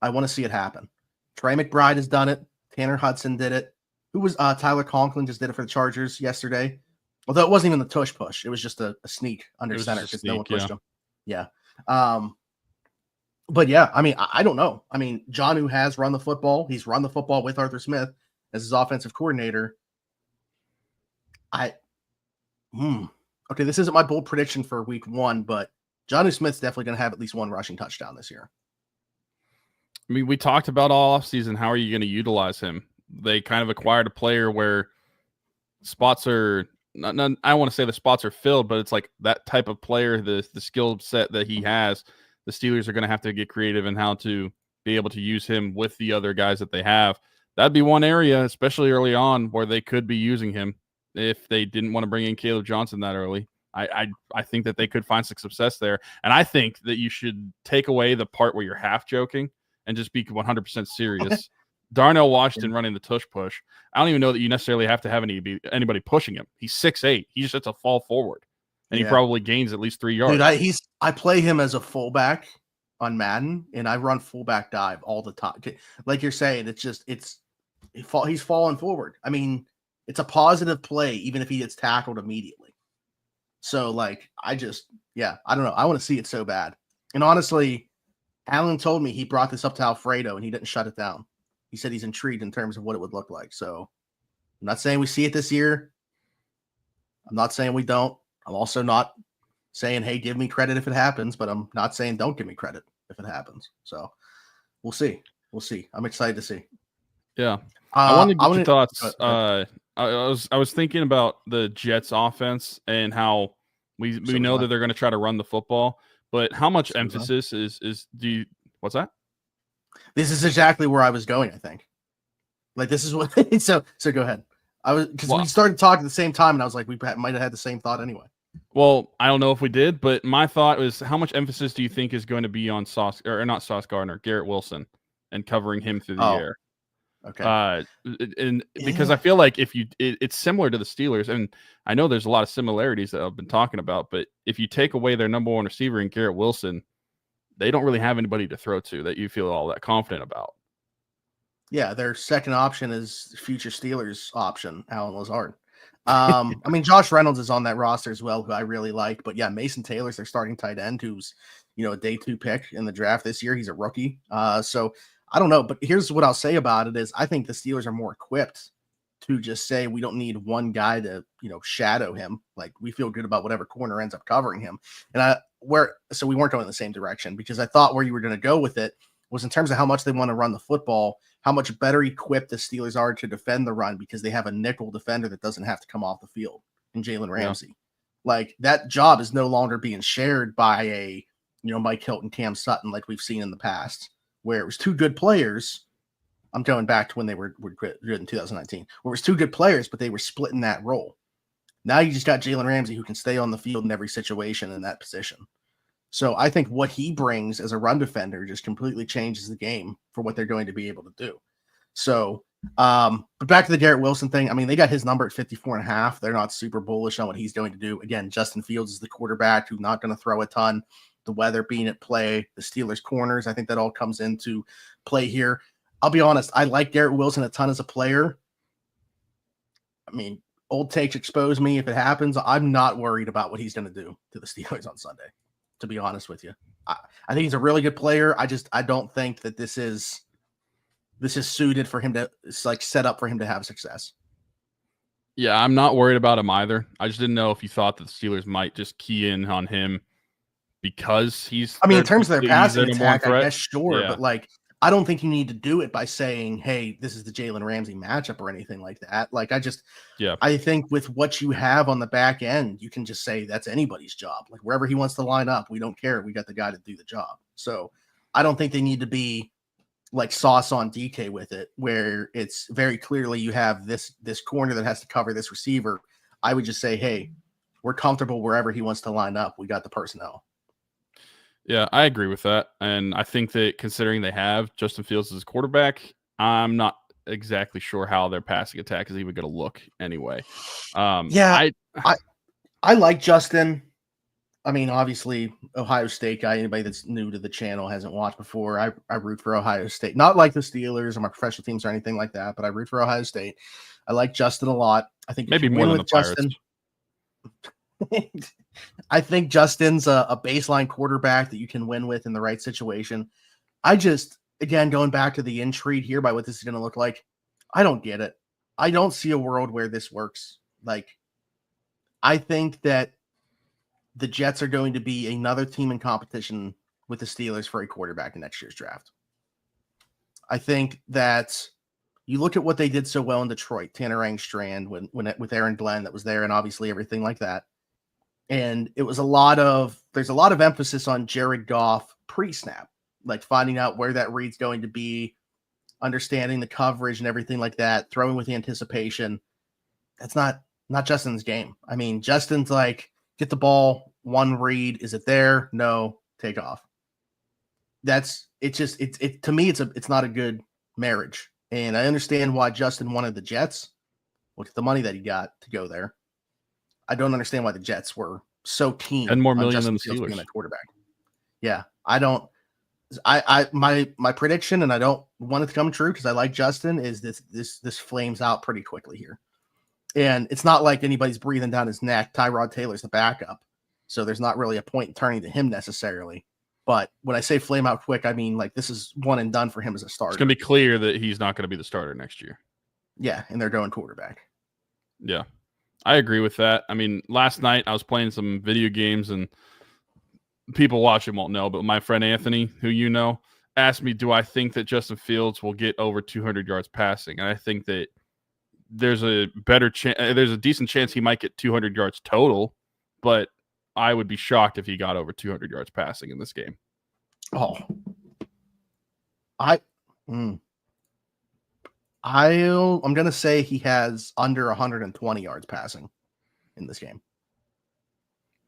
I want to see it happen. Trey McBride has done it. Tanner Hudson did it. who was Tyler Conklin just did it for the Chargers yesterday. Although it wasn't even the tush push. It was just a sneak under center because no one pushed him. Yeah. But yeah, I mean, I don't know. I mean, Jonnu has run the football. He's run the football with Arthur Smith as his offensive coordinator. Okay, this isn't my bold prediction for week 1, but Jonnu Smith's definitely going to have at least one rushing touchdown this year. I mean, we talked about all offseason. How are you going to utilize him? They kind of acquired a player where spots are not, I don't want to say the spots are filled, but it's like that type of player, the skill set that he has, the Steelers are going to have to get creative in how to be able to use him with the other guys that they have. That'd be one area, especially early on, where they could be using him if they didn't want to bring in Caleb Johnson that early. I think that they could find some success there. And I think that you should take away the part where you're half joking and just be 100% serious. Darnell Washington running the tush push. I don't even know that you necessarily have to have anybody pushing him. He's 6'8". He just has to fall forward, and he probably gains at least 3 yards. Dude, I play him as a fullback on Madden, and I run fullback dive all the time. Like you're saying, he's falling forward. I mean, it's a positive play, even if he gets tackled immediately. So, like, I don't know. I want to see it so bad. And honestly, Alan told me he brought this up to Alfredo, and he didn't shut it down. He said he's intrigued in terms of what it would look like. So I'm not saying we see it this year. I'm not saying we don't. I'm also not saying, hey, give me credit if it happens, but I'm not saying don't give me credit if it happens. So we'll see. I'm excited to see. Yeah. I wanted to get your thoughts. I was thinking about the Jets offense and how we know that they're going to try to run the football, but how much emphasis what's that? This is exactly where I was going, I think. Like, this is what so go ahead. We started talking at the same time, and I was like, we might have had the same thought anyway. Well, I don't know if we did, but my thought was, how much emphasis do you think is going to be on Garrett Wilson and covering him through the air? Okay. Because I feel like it's similar to the Steelers, and I know there's a lot of similarities that I've been talking about, but if you take away their number one receiver in Garrett Wilson, they don't really have anybody to throw to that you feel all that confident about. Yeah, their second option is future Steelers option, Alan Lazard. I mean, Josh Reynolds is on that roster as well, who I really like. But yeah, Mason Taylor's their starting tight end, who's a day 2 pick in the draft this year. He's a rookie. So I don't know, but here's what I'll say about it is I think the Steelers are more equipped to just say we don't need one guy to shadow him. Like, we feel good about whatever corner ends up covering him. And so we weren't going in the same direction, because I thought where you were going to go with it was in terms of how much they want to run the football, how much better equipped the Steelers are to defend the run, because they have a nickel defender that doesn't have to come off the field in Jalen Ramsey. Yeah. Like, that job is no longer being shared by a Mike Hilton, Cam Sutton, like we've seen in the past, where it was 2 good players. I'm going back to when they were good in 2019, where it was 2 good players, but they were splitting that role. Now you just got Jalen Ramsey, who can stay on the field in every situation in that position. So I think what he brings as a run defender just completely changes the game for what they're going to be able to do. So, but back to the Garrett Wilson thing. I mean, they got his number at 54.5. They're not super bullish on what he's going to do. Again, Justin Fields is the quarterback who's not going to throw a ton. The weather being at play, the Steelers corners, I think that all comes into play here. I'll be honest, I like Garrett Wilson a ton as a player. I mean, old takes expose me if it happens. I'm not worried about what he's going to do to the Steelers on Sunday, to be honest with you. I think he's a really good player. I don't think that this is suited for him to, it's like set up for him to have success. Yeah, I'm not worried about him either. I just didn't know if you thought that the Steelers might just key in on him because he's, I mean, in terms of their passing attack, I guess, sure. Yeah. But like, I don't think you need to do it by saying, hey, this is the Jalen Ramsey matchup or anything like that. Like, I think with what you have on the back end, you can just say that's anybody's job. Like, wherever he wants to line up, we don't care. We got the guy to do the job. So I don't think they need to be like sauce on DK with it, where it's very clearly you have this corner that has to cover this receiver. I would just say, hey, we're comfortable wherever he wants to line up. We got the personnel. Yeah, I agree with that. And I think that considering they have Justin Fields as quarterback, I'm not exactly sure how their passing attack is even going to look anyway. I like Justin. I mean, obviously, Ohio State guy, anybody that's new to the channel hasn't watched before. I root for Ohio State. Not like the Steelers or my professional teams or anything like that, but I root for Ohio State. I like Justin a lot. I think maybe more than the Pirates. I think Justin's a baseline quarterback that you can win with in the right situation. I just, again, going back to the intrigue here by what this is going to look like, I don't get it. I don't see a world where this works. Like, I think that the Jets are going to be another team in competition with the Steelers for a quarterback in next year's draft. I think that you look at what they did so well in Detroit, Tanner Angstrand, when with Aaron Glenn that was there, and obviously everything like that. And it was there's a lot of emphasis on Jared Goff pre-snap, like finding out where that read's going to be, understanding the coverage and everything like that, throwing with the anticipation. That's not Justin's game. I mean, Justin's like, get the ball, one read. Is it there? No, take off. To me, it's not a good marriage. And I understand why Justin wanted the Jets. Look at the money that he got to go there. I don't understand why the Jets were so keen and more on million Justin than the Fields being Steelers. that quarterback. Yeah, I don't. My prediction, and I don't want it to come true because I like Justin, is this flames out pretty quickly here. And it's not like anybody's breathing down his neck. Tyrod Taylor's the backup, so there's not really a point in turning to him necessarily. But when I say flame out quick, I mean like this is one and done for him as a starter. It's going to be clear that he's not going to be the starter next year. Yeah, and they're going quarterback. Yeah, I agree with that. I mean, last night I was playing some video games, and people watching won't know, but my friend Anthony, who you know, asked me, do I think that Justin Fields will get over 200 yards passing? And I think that there's a better chance, there's a decent chance he might get 200 yards total, but I would be shocked if he got over 200 yards passing in this game. Oh, I'm going to say he has under 120 yards passing in this game.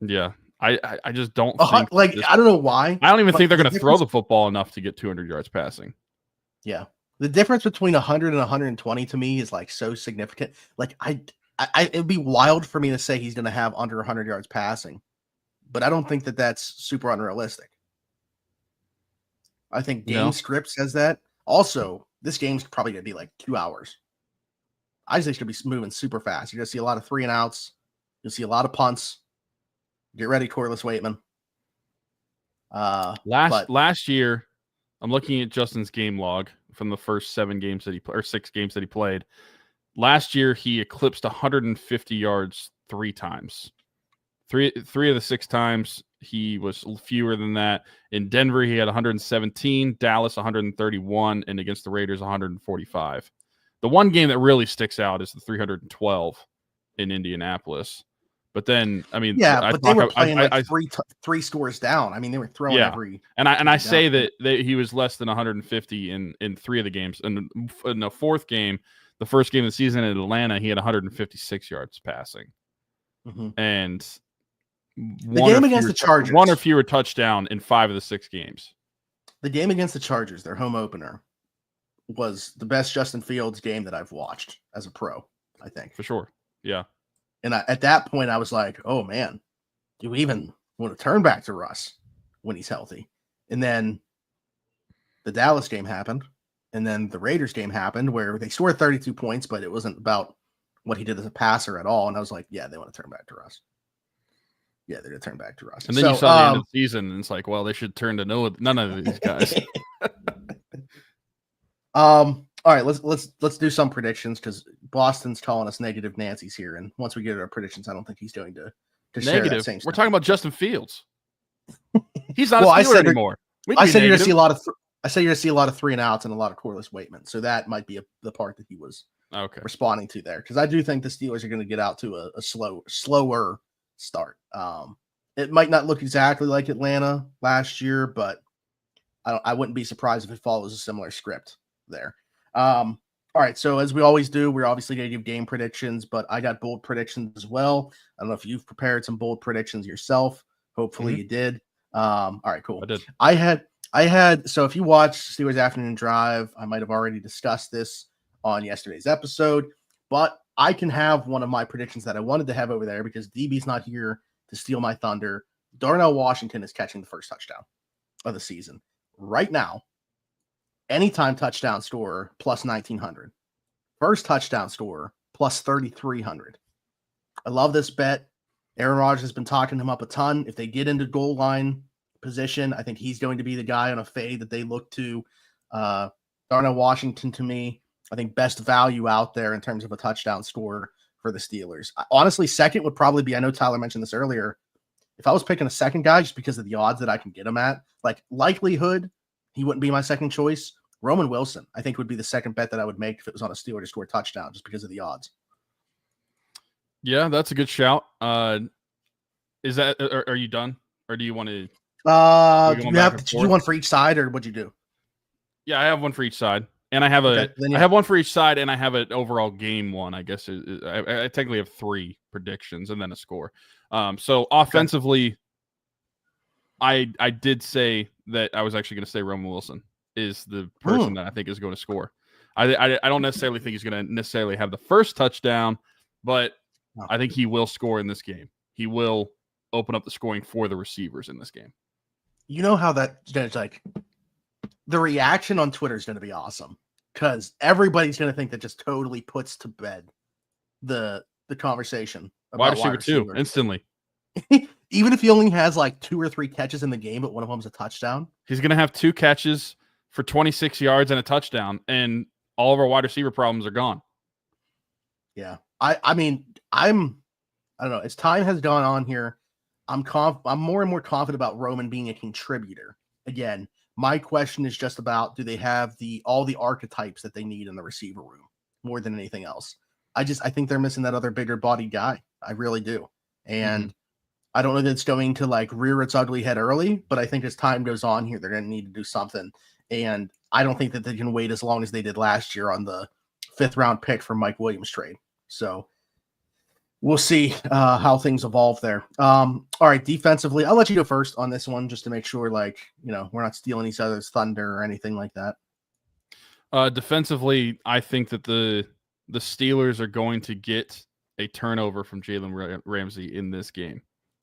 Yeah. I just don't think I don't know why. I don't even think they're going to throw the football enough to get 200 yards passing. Yeah. The difference between 100 and 120 to me is like so significant. Like it'd be wild for me to say he's going to have under 100 yards passing, but I don't think that that's super unrealistic. I think game script says that. Also, this game's probably going to be like 2 hours. I think it's going to be moving super fast. You're going to see a lot of 3-and-outs. You'll see a lot of punts. Get ready, Corliss Waitman. Last year, I'm looking at Justin's game log from the first 6 games that he played. Last year, he eclipsed 150 yards 3 times. Three of the 6 times he was fewer than that. In Denver, he had 117, Dallas 131, and against the Raiders 145. The one game that really sticks out is the 312 in Indianapolis. But then, I mean, but they were playing three scores down. I mean, they were throwing every. And I say that he was less than 150 in 3 of the games. And in the 4th game, the first game of the season in Atlanta, he had 156 yards passing. Mm-hmm. And the game against the Chargers, 1 or fewer touchdown in 5 of the 6 games. The game against the Chargers, their home opener, was the best Justin Fields game that I've watched as a pro, I think. For sure. Yeah. And at that point, I was like, oh, man, do we even want to turn back to Russ when he's healthy? And then the Dallas game happened. And then the Raiders game happened where they scored 32 points, but it wasn't about what he did as a passer at all. And I was like, yeah, they want to turn back to Russ. Yeah, they're going to turn back to Russ. And then you saw the end of the season, and it's like, well, they should turn to none of these guys. All right, let's do some predictions because Boston's calling us negative Nancy's here, and once we get our predictions, I don't think he's going to share that same stuff. We're talking about Justin Fields. He's not a Steeler anymore. I said you're going to see a lot of. I said you're going to see a lot of 3-and-outs and a lot of Corliss Waitman, so that might be the part that he was responding to there because I do think the Steelers are going to get out to a slower start. It might not look exactly like Atlanta last year, but I wouldn't be surprised if it follows a similar script there. All right, so as we always do, we're obviously going to give game predictions, but I got bold predictions as well. I don't know if you've prepared some bold predictions yourself. Hopefully you did. All right, cool. I did. I had, so if you watch Steelers Afternoon Drive, I might have already discussed this on yesterday's episode, but I can have one of my predictions that I wanted to have over there because DB's not here to steal my thunder. Darnell Washington is catching the first touchdown of the season. Right now, anytime touchdown scorer plus 1,900. First touchdown scorer plus 3,300. I love this bet. Aaron Rodgers has been talking him up a ton. If they get into goal line position, I think he's going to be the guy on a fade that they look to. Darnell Washington, to me, I think best value out there in terms of a touchdown score for the Steelers. Honestly, second would probably be, I know Tyler mentioned this earlier, if I was picking a second guy just because of the odds that I can get him at, like likelihood, he wouldn't be my second choice. Roman Wilson, I think, would be the second bet that I would make if it was on a Steeler to score a touchdown just because of the odds. Yeah, that's a good shout. Is that, are you done? Or do you want to? Did you do one for each side, or what'd you do? Yeah, I have one for each side. And I have I have one for each side, and I have an overall game one. I guess I technically have 3 predictions and then a score. So offensively, I did say that I was actually going to say Roman Wilson is the person that I think is going to score. I don't necessarily think he's going to necessarily have the first touchdown, but I think he will score in this game. He will open up the scoring for the receivers in this game. You know how that's like the reaction on Twitter is going to be awesome because everybody's going to think that just totally puts to bed the conversation about wide receiver 2 instantly. Even if he only has like 2 or 3 catches in the game, but one of them's a touchdown, he's going to have 2 catches for 26 yards and a touchdown, and all of our wide receiver problems are gone. Yeah, I mean, I don't know. As time has gone on here, I'm more and more confident about Roman being a contributor. Again, my question is just about, do they have all the archetypes that they need in the receiver room more than anything else? I think they're missing that other bigger body guy. I really do. And I don't know that it's going to like rear its ugly head early, but I think as time goes on here, they're going to need to do something. And I don't think that they can wait as long as they did last year on the 5th round pick for Mike Williams trade. So we'll see how things evolve there. All right, defensively, I'll let you go first on this one just to make sure, like, we're not stealing each other's thunder or anything like that. Defensively, I think that the Steelers are going to get a turnover from Jalen Ramsey in this game.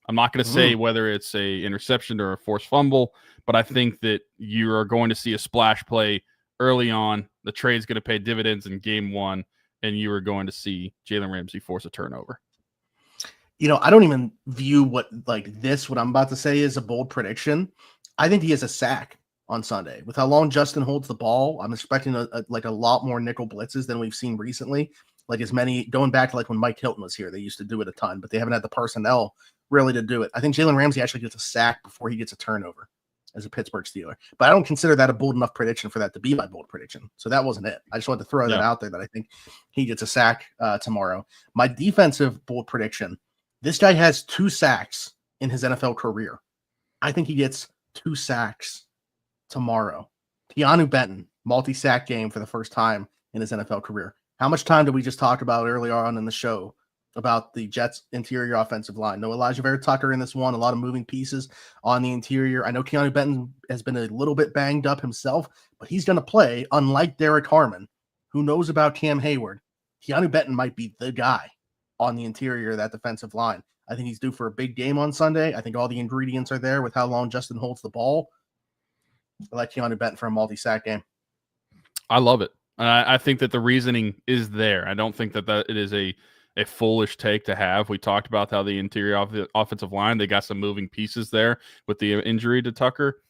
I'm not going to say whether it's a interception or a forced fumble, but I think that you are going to see a splash play early on. The trade's going to pay dividends in game 1, and you are going to see Jalen Ramsey force a turnover. I don't even view what I'm about to say is a bold prediction. I think he has a sack on Sunday. With how long Justin holds the ball, I'm expecting a lot more nickel blitzes than we've seen recently. Like as many going back to like when Mike Hilton was here, they used to do it a ton, but they haven't had the personnel really to do it. I think Jalen Ramsey actually gets a sack before he gets a turnover as a Pittsburgh Steeler, but I don't consider that a bold enough prediction for that to be my bold prediction. So that wasn't it. I just wanted to throw that out there that I think he gets a sack tomorrow. My defensive bold prediction: this guy has 2 sacks in his NFL career. I think he gets 2 sacks tomorrow. Keanu Benton, multi-sack game for the first time in his NFL career. How much time did we just talk about earlier on in the show about the Jets' interior offensive line? No Elijah Vera-Tucker in this one, a lot of moving pieces on the interior. I know Keanu Benton has been a little bit banged up himself, but he's going to play, unlike Derek Harmon, who knows about Cam Heyward. Keanu Benton might be the guy on the interior of that defensive line. I think he's due for a big game on Sunday. I think all the ingredients are there with how long Justin holds the ball. I like Keanu Benton for a multi-sack game. I love it. I think that the reasoning is there. I don't think that it is a foolish take to have. We talked about how the interior of the offensive line, they got some moving pieces there with the injury to Tucker.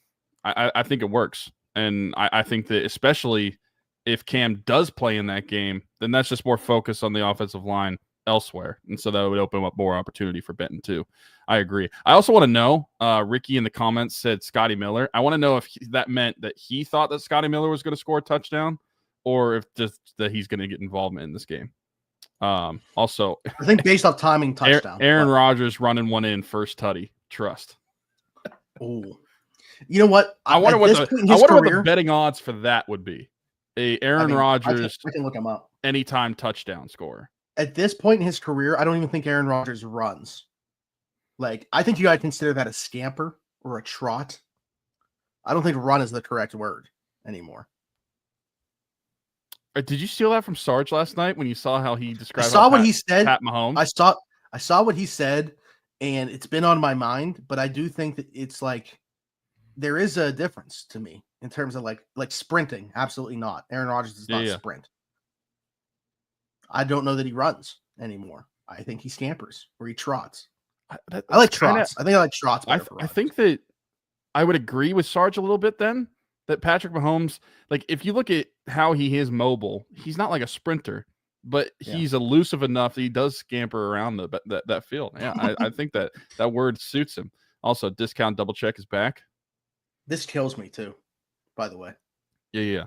I think it works. And I think that especially if Cam does play in that game, then that's just more focus on the offensive line elsewhere. And so that would open up more opportunity for Benton too. I agree. I also want to know, Ricky in the comments said Scotty Miller. I want to know if that meant that he thought that Scotty Miller was going to score a touchdown, or if just that he's going to get involvement in this game. Also, I think based off timing, touchdown. Aaron Rodgers running one in first tutty. Trust. Oh, you know what? I wonder what the betting odds for that would be. Aaron Rodgers. I can look him up. Anytime touchdown scorer. At this point in his career, I don't even think Aaron Rodgers runs. Like, I think you got to consider that a scamper or a trot. I don't think run is the correct word anymore. Did you steal that from Sarge last night when you saw how he described? I saw what he said. Pat Mahomes. I saw what he said, and it's been on my mind. But I do think that it's like there is a difference to me in terms of like sprinting. Absolutely not. Aaron Rodgers does not sprint. I don't know that he runs anymore. I think he scampers or he trots. I like trots. I think I like trots better for I Rodgers. think that I would agree with Sarge a little bit then, that Patrick Mahomes, like if you look at how he is mobile, he's not like a sprinter, but he's elusive enough that he does scamper around that field. Yeah, I think that word suits him. Also, discount double check is back. This kills me too, by the way. Yeah.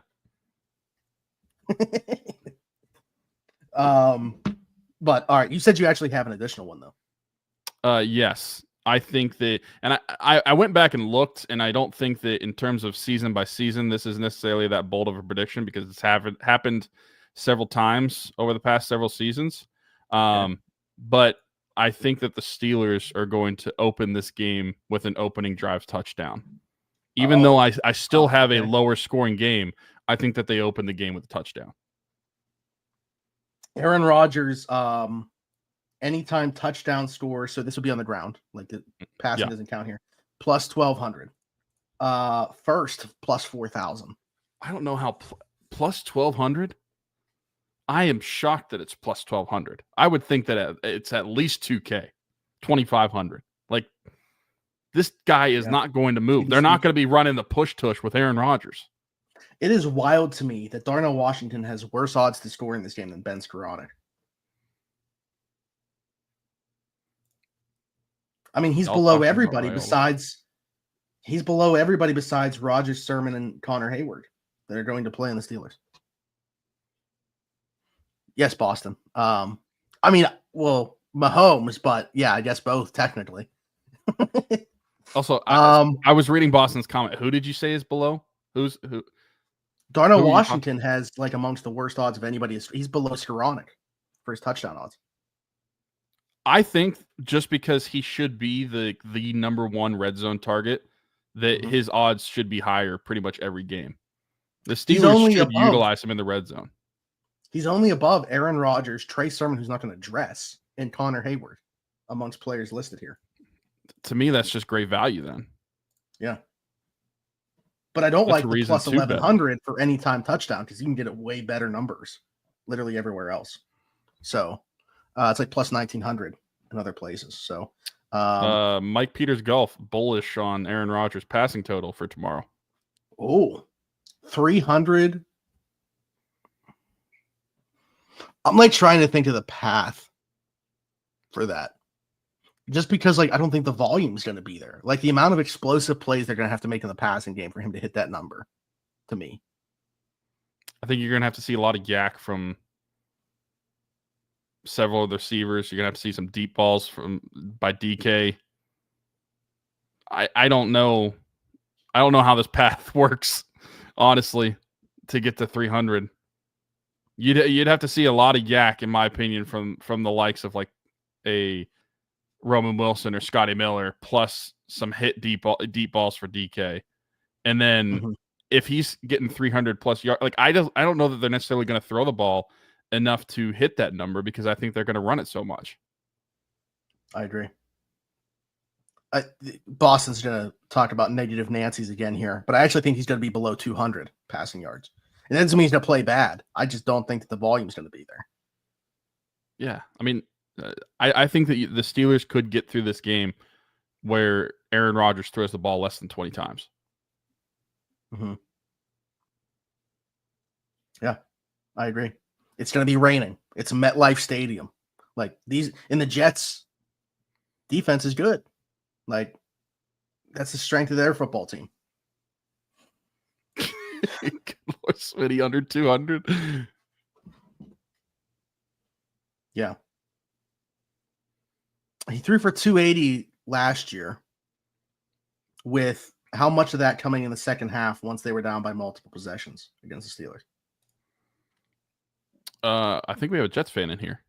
But all right, you said you actually have an additional one though. Yes. I think that, and I went back and looked, and I don't think that in terms of season by season, this is necessarily that bold of a prediction because it's happened several times over the past several seasons. But I think that the Steelers are going to open this game with an opening drive touchdown. Even though I still have a lower scoring game, I think that they open the game with a touchdown. Aaron Rodgers, anytime touchdown score, so this will be on the ground, like the passing doesn't count here, plus 1,200. First, plus 4,000. I don't know how plus 1,200. I am shocked that it's plus 1,200. I would think that it's at least 2K, 2,500. Like, this guy is not going to move. They're not going to be running the push tush with Aaron Rodgers. It is wild to me that Darnell Washington has worse odds to score in this game than Ben Skowronek. I mean, he's below everybody besides Rodgers, Sermon, and Connor Heyward that are going to play in the Steelers. Yes, Boston. I mean, well, Mahomes, but yeah, I guess both technically. Also, I was reading Boston's comment. Who did you say is below? Who? Darnell Washington has like amongst the worst odds of anybody. He's below Skowronek for his touchdown odds. I think just because he should be the number one red zone target, that his odds should be higher pretty much every game. The Steelers should utilize him in the red zone. He's only above Aaron Rodgers, Trey Sermon, who's not going to dress, and Connor Heyward amongst players listed here. To me, that's just great value then. Yeah. But I don't like the plus 1,100 for any time touchdown because you can get it way better numbers literally everywhere else. So it's like plus 1,900 in other places. So Mike Peters Golf bullish on Aaron Rodgers passing total for tomorrow. Oh, 300. I'm like trying to think of the path for that. Just because, like, I don't think the volume is going to be there. Like, the amount of explosive plays they're going to have to make in the passing game for him to hit that number, to me. I think you're going to have to see a lot of yak from several of the receivers. You're going to have to see some deep balls by DK. I don't know. I don't know how this path works, honestly, to get to 300. You'd have to see a lot of yak, in my opinion, from the likes of like a Roman Wilson or Scotty Miller, plus some hit deep balls for DK. And then if he's getting 300 plus yards, like I don't know that they're necessarily going to throw the ball enough to hit that number because I think they're going to run it so much. I agree. Boston's going to talk about negative Nancy's again here, but I actually think he's going to be below 200 passing yards. And that doesn't mean he's going to play bad. I just don't think that the volume's going to be there. Yeah. I mean, I think that the Steelers could get through this game where Aaron Rodgers throws the ball less than 20 times. Yeah, I agree. It's going to be raining. It's a MetLife Stadium. Like the Jets defense is good. Like that's the strength of their football team. Smitty under 200. Yeah. He threw for 280 last year, with how much of that coming in the second half once they were down by multiple possessions against the Steelers? I think we have a Jets fan in here.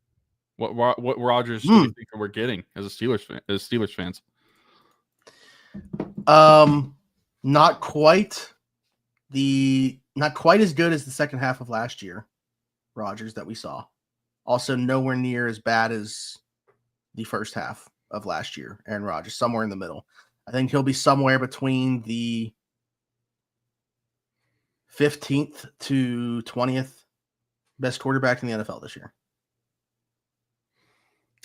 What Rodgers do you think we're getting as Steelers fans? Not quite as good as the second half of last year, Rodgers that we saw. Also, nowhere near as bad as the first half of last year, Aaron Rodgers, somewhere in the middle. I think he'll be somewhere between the 15th to 20th best quarterback in the NFL this year.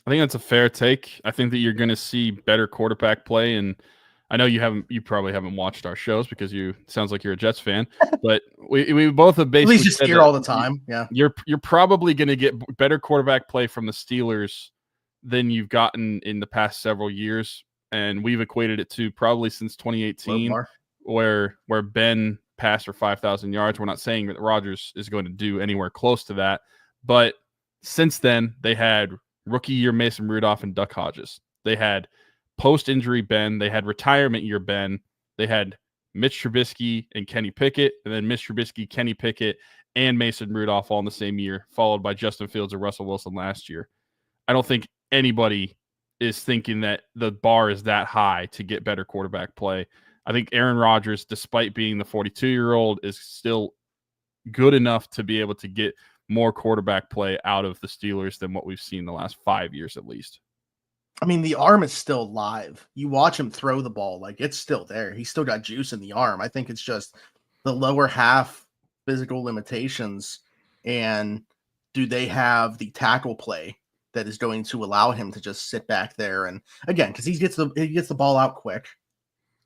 I think that's a fair take. I think that you're going to see better quarterback play, and I know you probably haven't watched our shows because sounds like you're a Jets fan, but we both have basically at least just hear all the time. Yeah, you're probably going to get better quarterback play from the Steelers than you've gotten in the past several years, and we've equated it to probably since 2018, where Ben passed for 5,000 yards. We're not saying that Rodgers is going to do anywhere close to that, but since then they had rookie year Mason Rudolph and Duck Hodges. They had post-injury Ben. They had retirement year Ben. They had Mitch Trubisky and Kenny Pickett, and then Mitch Trubisky, Kenny Pickett, and Mason Rudolph all in the same year, followed by Justin Fields and Russell Wilson last year. I don't think anybody is thinking that the bar is that high to get better quarterback play. I think Aaron Rodgers, despite being the 42-year-old, is still good enough to be able to get more quarterback play out of the Steelers than what we've seen the last 5 years at least. I mean, the arm is still live. You watch him throw the ball, like it's still there. He's still got juice in the arm. I think it's just the lower half physical limitations, and do they have the tackle play that is going to allow him to just sit back there? And again, because he gets the ball out quick,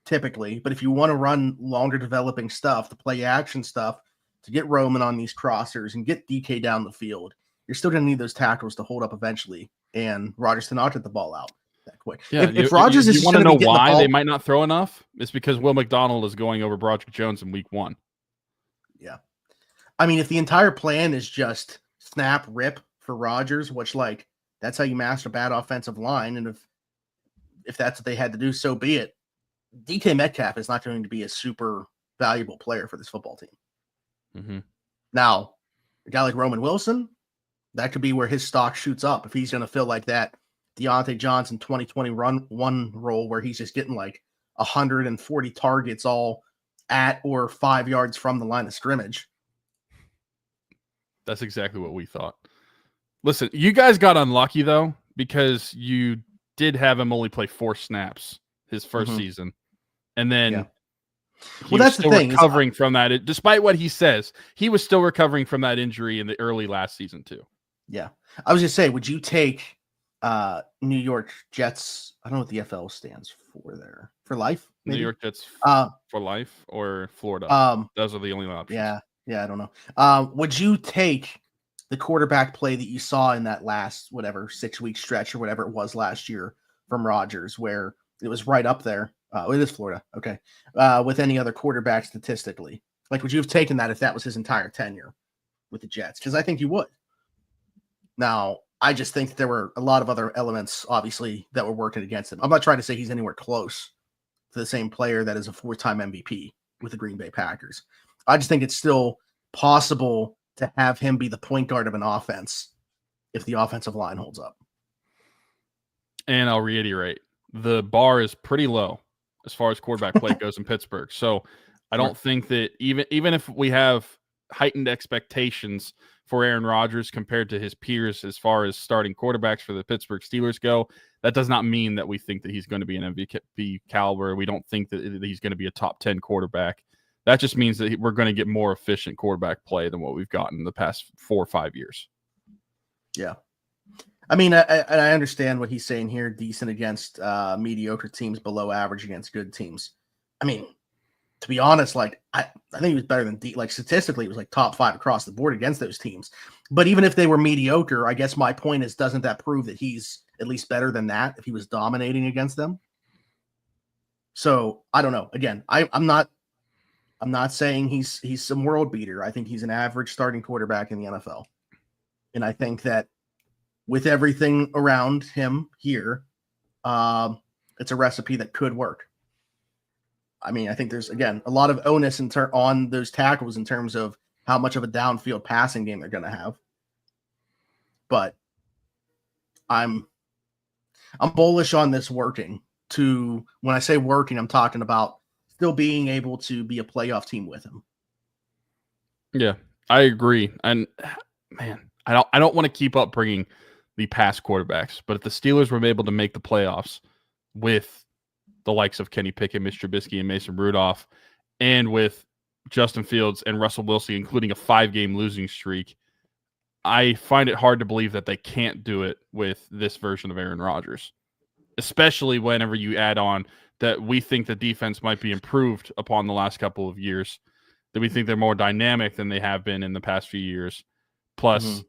typically. But if you want to run longer developing stuff, the play action stuff, to get Roman on these crossers and get DK down the field, you're still going to need those tackles to hold up eventually. And Rodgers to not get the ball out that quick. Yeah, if Rodgers is want to know why they might not throw enough, it's because Will McDonald is going over Broderick Jones in week 1. Yeah. I mean, if the entire plan is just snap, rip for Rodgers, which like that's how you master a bad offensive line, and if that's what they had to do, so be it. DK Metcalf is not going to be a super valuable player for this football team. Mm-hmm. Now, a guy like Roman Wilson, that could be where his stock shoots up if he's going to feel like that Deontay Johnson 2021 role where he's just getting like 140 targets all at or 5 yards from the line of scrimmage. That's exactly what we thought. Listen, you guys got unlucky though, because you did have him only play 4 snaps his first season. And then he was still recovering from that. Despite what he says, he was still recovering from that injury in the early last season too. Yeah. I was just saying, would you take New York Jets? I don't know what the FL stands for there. For life? Maybe? New York Jets for life or Florida? Those are the only options. Yeah, I don't know. Would you take the quarterback play that you saw in that last, 6-week stretch or whatever it was last year from Rodgers, where it was right up there? It is Florida. Okay. With any other quarterback statistically. Like, would you have taken that if that was his entire tenure with the Jets? Because I think you would. Now, I just think that there were a lot of other elements, obviously, that were working against him. I'm not trying to say he's anywhere close to the same player that is a 4-time MVP with the Green Bay Packers. I just think it's still possible to have him be the point guard of an offense if the offensive line holds up. And I'll reiterate, the bar is pretty low as far as quarterback play goes in Pittsburgh. So I don't think that even if we have heightened expectations for Aaron Rodgers compared to his peers as far as starting quarterbacks for the Pittsburgh Steelers go, that does not mean that we think that he's going to be an MVP caliber. We don't think that he's going to be a top 10 quarterback. That just means that we're going to get more efficient quarterback play than what we've gotten in the past 4 or 5 years. Yeah. I mean, I understand what he's saying here. Decent against mediocre teams, below average against good teams. I mean, to be honest, like I think he was better than statistically, it was like top 5 across the board against those teams. But even if they were mediocre, I guess my point is, doesn't that prove that he's at least better than that if he was dominating against them? So I don't know. Again, I'm not saying he's some world beater. I think he's an average starting quarterback in the NFL. And I think that with everything around him here, it's a recipe that could work. I mean, I think there's, again, a lot of onus on those tackles in terms of how much of a downfield passing game they're going to have. But I'm bullish on this working. When I say working, I'm talking about still being able to be a playoff team with him. Yeah, I agree. And man, I don't want to keep up bringing the past quarterbacks, but if the Steelers were able to make the playoffs with the likes of Kenny Pickett, Mitch Trubisky, and Mason Rudolph, and with Justin Fields and Russell Wilson, including a 5-game losing streak, I find it hard to believe that they can't do it with this version of Aaron Rodgers, especially whenever you add on that we think the defense might be improved upon the last couple of years, that we think they're more dynamic than they have been in the past few years. Plus,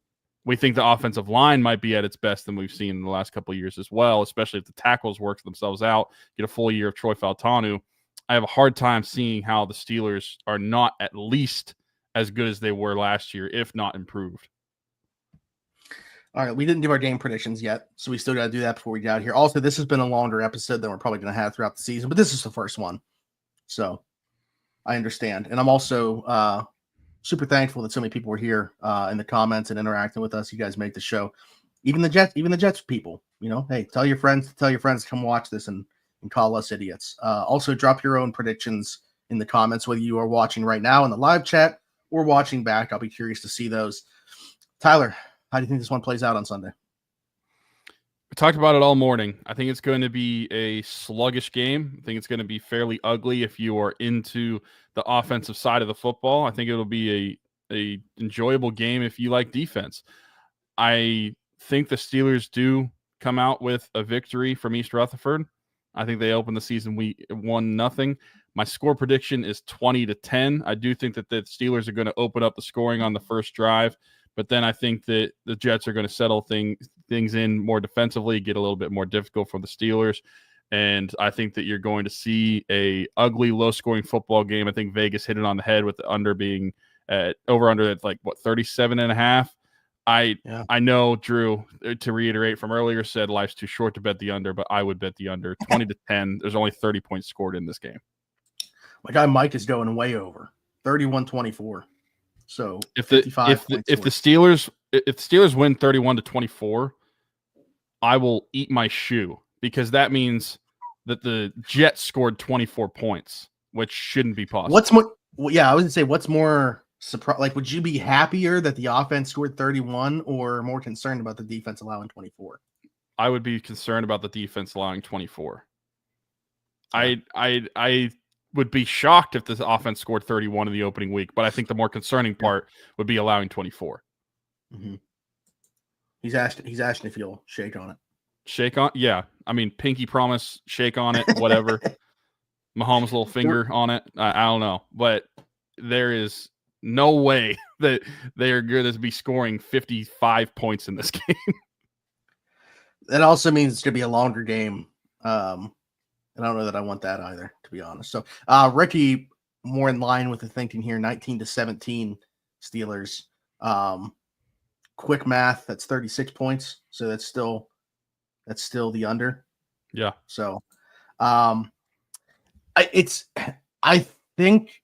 we think the offensive line might be at its best than we've seen in the last couple of years as well, especially if the tackles work themselves out, get a full year of Troy Fautanu. I have a hard time seeing how the Steelers are not at least as good as they were last year, if not improved. All right, we didn't do our game predictions yet, so we still got to do that before we get out here. Also, this has been a longer episode than we're probably going to have throughout the season, but this is the first one, so I understand. And I'm also super thankful that so many people were here in the comments and interacting with us. You guys make the show. Even the Jets people, hey, tell your friends to come watch this and call us idiots. Also, drop your own predictions in the comments, whether you are watching right now in the live chat or watching back. I'll be curious to see those. Tyler, how do you think this one plays out on Sunday? We talked about it all morning. I think it's going to be a sluggish game. I think it's going to be fairly ugly if you are into the offensive side of the football. I think it'll be a enjoyable game if you like defense. I think the Steelers do come out with a victory from East Rutherford. I think they open the season week 1-0. My score prediction is 20-10. I do think that the Steelers are going to open up the scoring on the first drive. But then I think that the Jets are going to settle things in more defensively, get a little bit more difficult for the Steelers. And I think that you're going to see a ugly, low-scoring football game. I think Vegas hit it on the head with the under being over-under at 37.5. I know Drew, to reiterate from earlier, said life's too short to bet the under, but I would bet the under 20-10. There's only 30 points scored in this game. My guy Mike is going way over 31-24. So if the Steelers win 31-24, I will eat my shoe, because that means that the Jets scored 24 points, which shouldn't be possible. What's more? Well, yeah, I was gonna say, what's more surprise? Like, would you be happier that the offense scored 31, or more concerned about the defense allowing 24? I would be concerned about the defense allowing 24. Yeah. I would be shocked if the offense scored 31 in the opening week, but I think the more concerning part would be allowing 24. Mm-hmm. He's asking if you'll shake on it. Shake on? Yeah. I mean, pinky promise, shake on it, whatever. Mahomes' little finger on it. I don't know. But there is no way that they are going to be scoring 55 points in this game. That also means it's going to be a longer game. And I don't know that I want that either, to be honest. So Ricky, more in line with the thinking here, 19-17 Steelers. Quick math, that's 36 points. So that's still the under. Yeah. So I think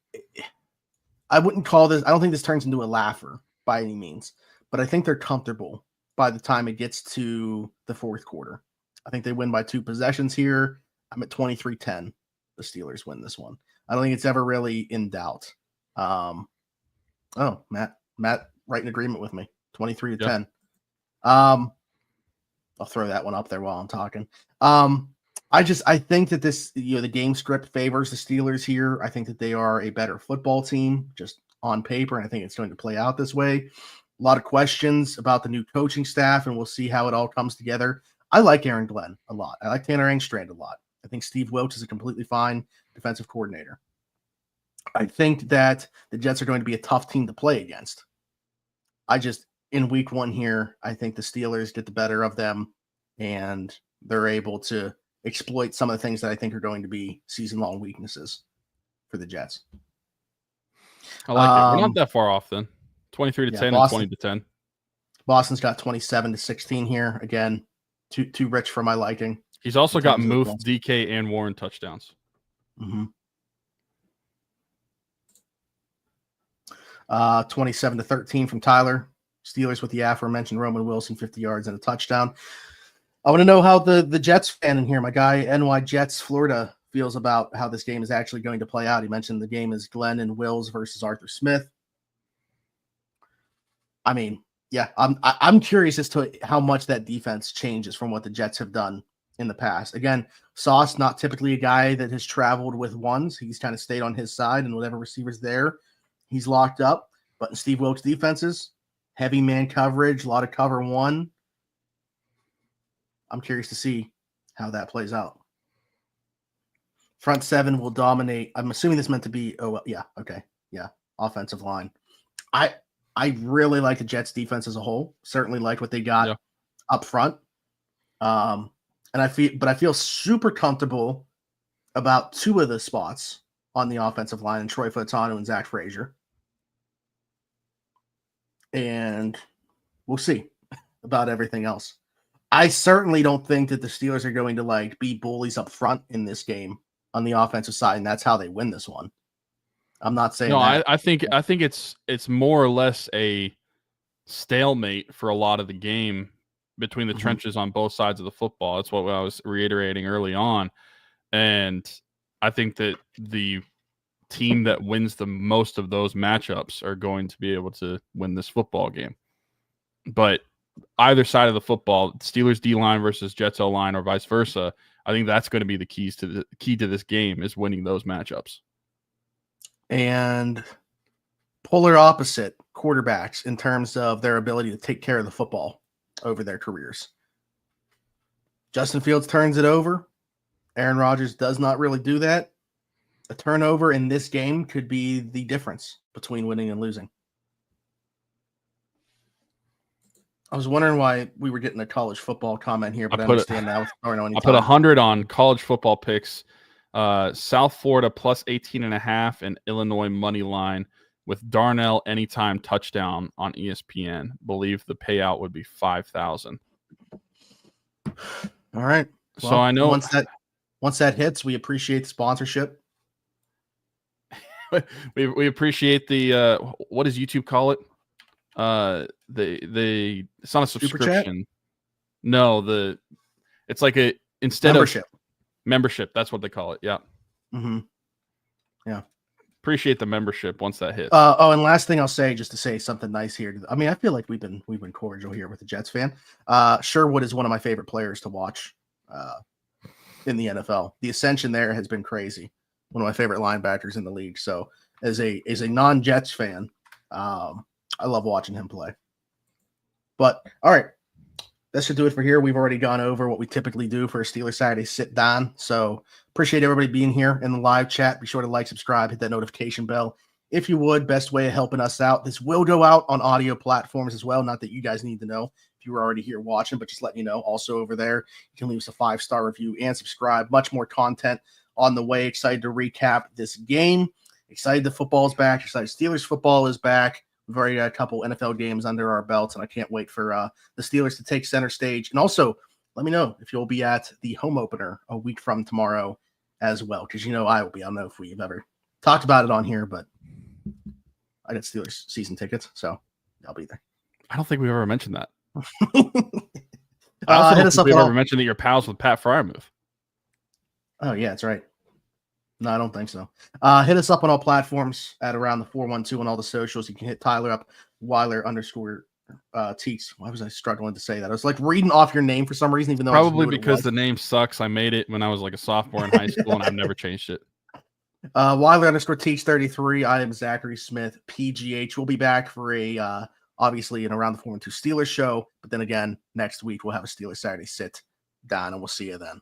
I wouldn't call this, I don't think this turns into a laugher by any means, but I think they're comfortable by the time it gets to the fourth quarter. I think they win by 2 possessions here. I'm at 23-10. The Steelers win this one. I don't think it's ever really in doubt. Matt, right in agreement with me. 23-10. Yep. I'll throw that one up there while I'm talking. I think that this, the game script favors the Steelers here. I think that they are a better football team just on paper, and I think it's going to play out this way. A lot of questions about the new coaching staff, and we'll see how it all comes together. I like Aaron Glenn a lot. I like Tanner Engstrand a lot. I think Steve Wilkes is a completely fine defensive coordinator. I think that the Jets are going to be a tough team to play against. In week 1 here, I think the Steelers get the better of them, and they're able to exploit some of the things that I think are going to be season-long weaknesses for the Jets. I like it. We're not that far off then. 23-10 and 20-10. Boston's got 27-16 here. Again, too rich for my liking. He's also got Muth, DK, and Warren touchdowns. Mm-hmm. 27-13 from Tyler. Steelers with the aforementioned Roman Wilson, 50 yards and a touchdown. I want to know how the Jets fan in here, my guy, NY Jets, Florida, feels about how this game is actually going to play out. He mentioned the game is Glenn and Wills versus Arthur Smith. I mean, yeah, I'm curious as to how much that defense changes from what the Jets have done in the past. Again, Sauce, not typically a guy that has traveled with ones. He's kind of stayed on his side, and whatever receiver's there, he's locked up. But in Steve Wilkes' defenses, heavy man coverage, a lot of cover one. I'm curious to see how that plays out. Front seven will dominate. I'm assuming this meant to be, offensive line. I really like the Jets defense as a whole. Certainly like what they got up front. And I feel super comfortable about two of the spots on the offensive line, and Troy Fautanu and Zach Frazier. And we'll see about everything else. I certainly don't think that the Steelers are going to be bullies up front in this game on the offensive side, and that's how they win this one. I'm not saying that. I think it's more or less a stalemate for a lot of the game between the trenches on both sides of the football. That's what I was reiterating early on. And I think that the team that wins the most of those matchups are going to be able to win this football game. But either side of the football, Steelers D-line versus Jets O-line or vice versa, I think that's going to be the key to this game is winning those matchups. And polar opposite quarterbacks in terms of their ability to take care of the football over their careers. Justin Fields turns it over. Aaron Rodgers does not really do that. A turnover in this game could be the difference between winning and losing. I was wondering why we were getting a college football comment here, but I understand now. I put 100 on college football picks. South Florida plus 18.5 and Illinois money line with Darnell anytime touchdown on ESPN. Believe the payout would be $5,000. All right. Well, so I know once that hits, we appreciate the sponsorship. we appreciate the what does YouTube call it? It's not a subscription. No, it's like instead membership. Of membership. That's what they call it. Yeah. Mm-hmm. Yeah. Appreciate the membership once that hits. And last thing I'll say, just to say something nice here. I mean, I feel like we've been cordial here with the Jets fan. Sherwood is one of my favorite players to watch in the NFL. The ascension there has been crazy. One of my favorite linebackers in the league. So as a non-Jets fan, I love watching him play. But all right, that should do it for here. We've already gone over what we typically do for a Steelers Saturday sit-down. So appreciate everybody being here in the live chat. Be sure to like, subscribe, hit that notification bell. If you would, best way of helping us out. This will go out on audio platforms as well. Not that you guys need to know if you were already here watching, but just letting you know. Also over there, you can leave us a 5-star review and subscribe. Much more content on the way. Excited to recap this game. Excited the football's back. Excited Steelers football is back. We've already got a couple NFL games under our belts, and I can't wait for the Steelers to take center stage. And also, let me know if you'll be at the home opener a week from tomorrow as well, because I will be. I don't know if we've ever talked about it on here, but I got Steelers season tickets, so I'll be there. I don't think we've ever mentioned that. I also don't think we've ever mentioned that you're pals with Pat Freiermuth. Oh, yeah, that's right. No, I don't think so. Hit us up on all platforms at around the 412 on all the socials. You can hit Tyler up, Weiler _ Teeks. Why was I struggling to say that? I was like reading off your name for some reason, even though probably because the name sucks. I made it when I was like a sophomore in high school, and I've never changed it. Weiler _ Teeks 33. I am Zachary Smith, PGH. We'll be back for obviously an Around the 412 Steelers show, but then again next week we'll have a Steelers Saturday sit down, and we'll see you then.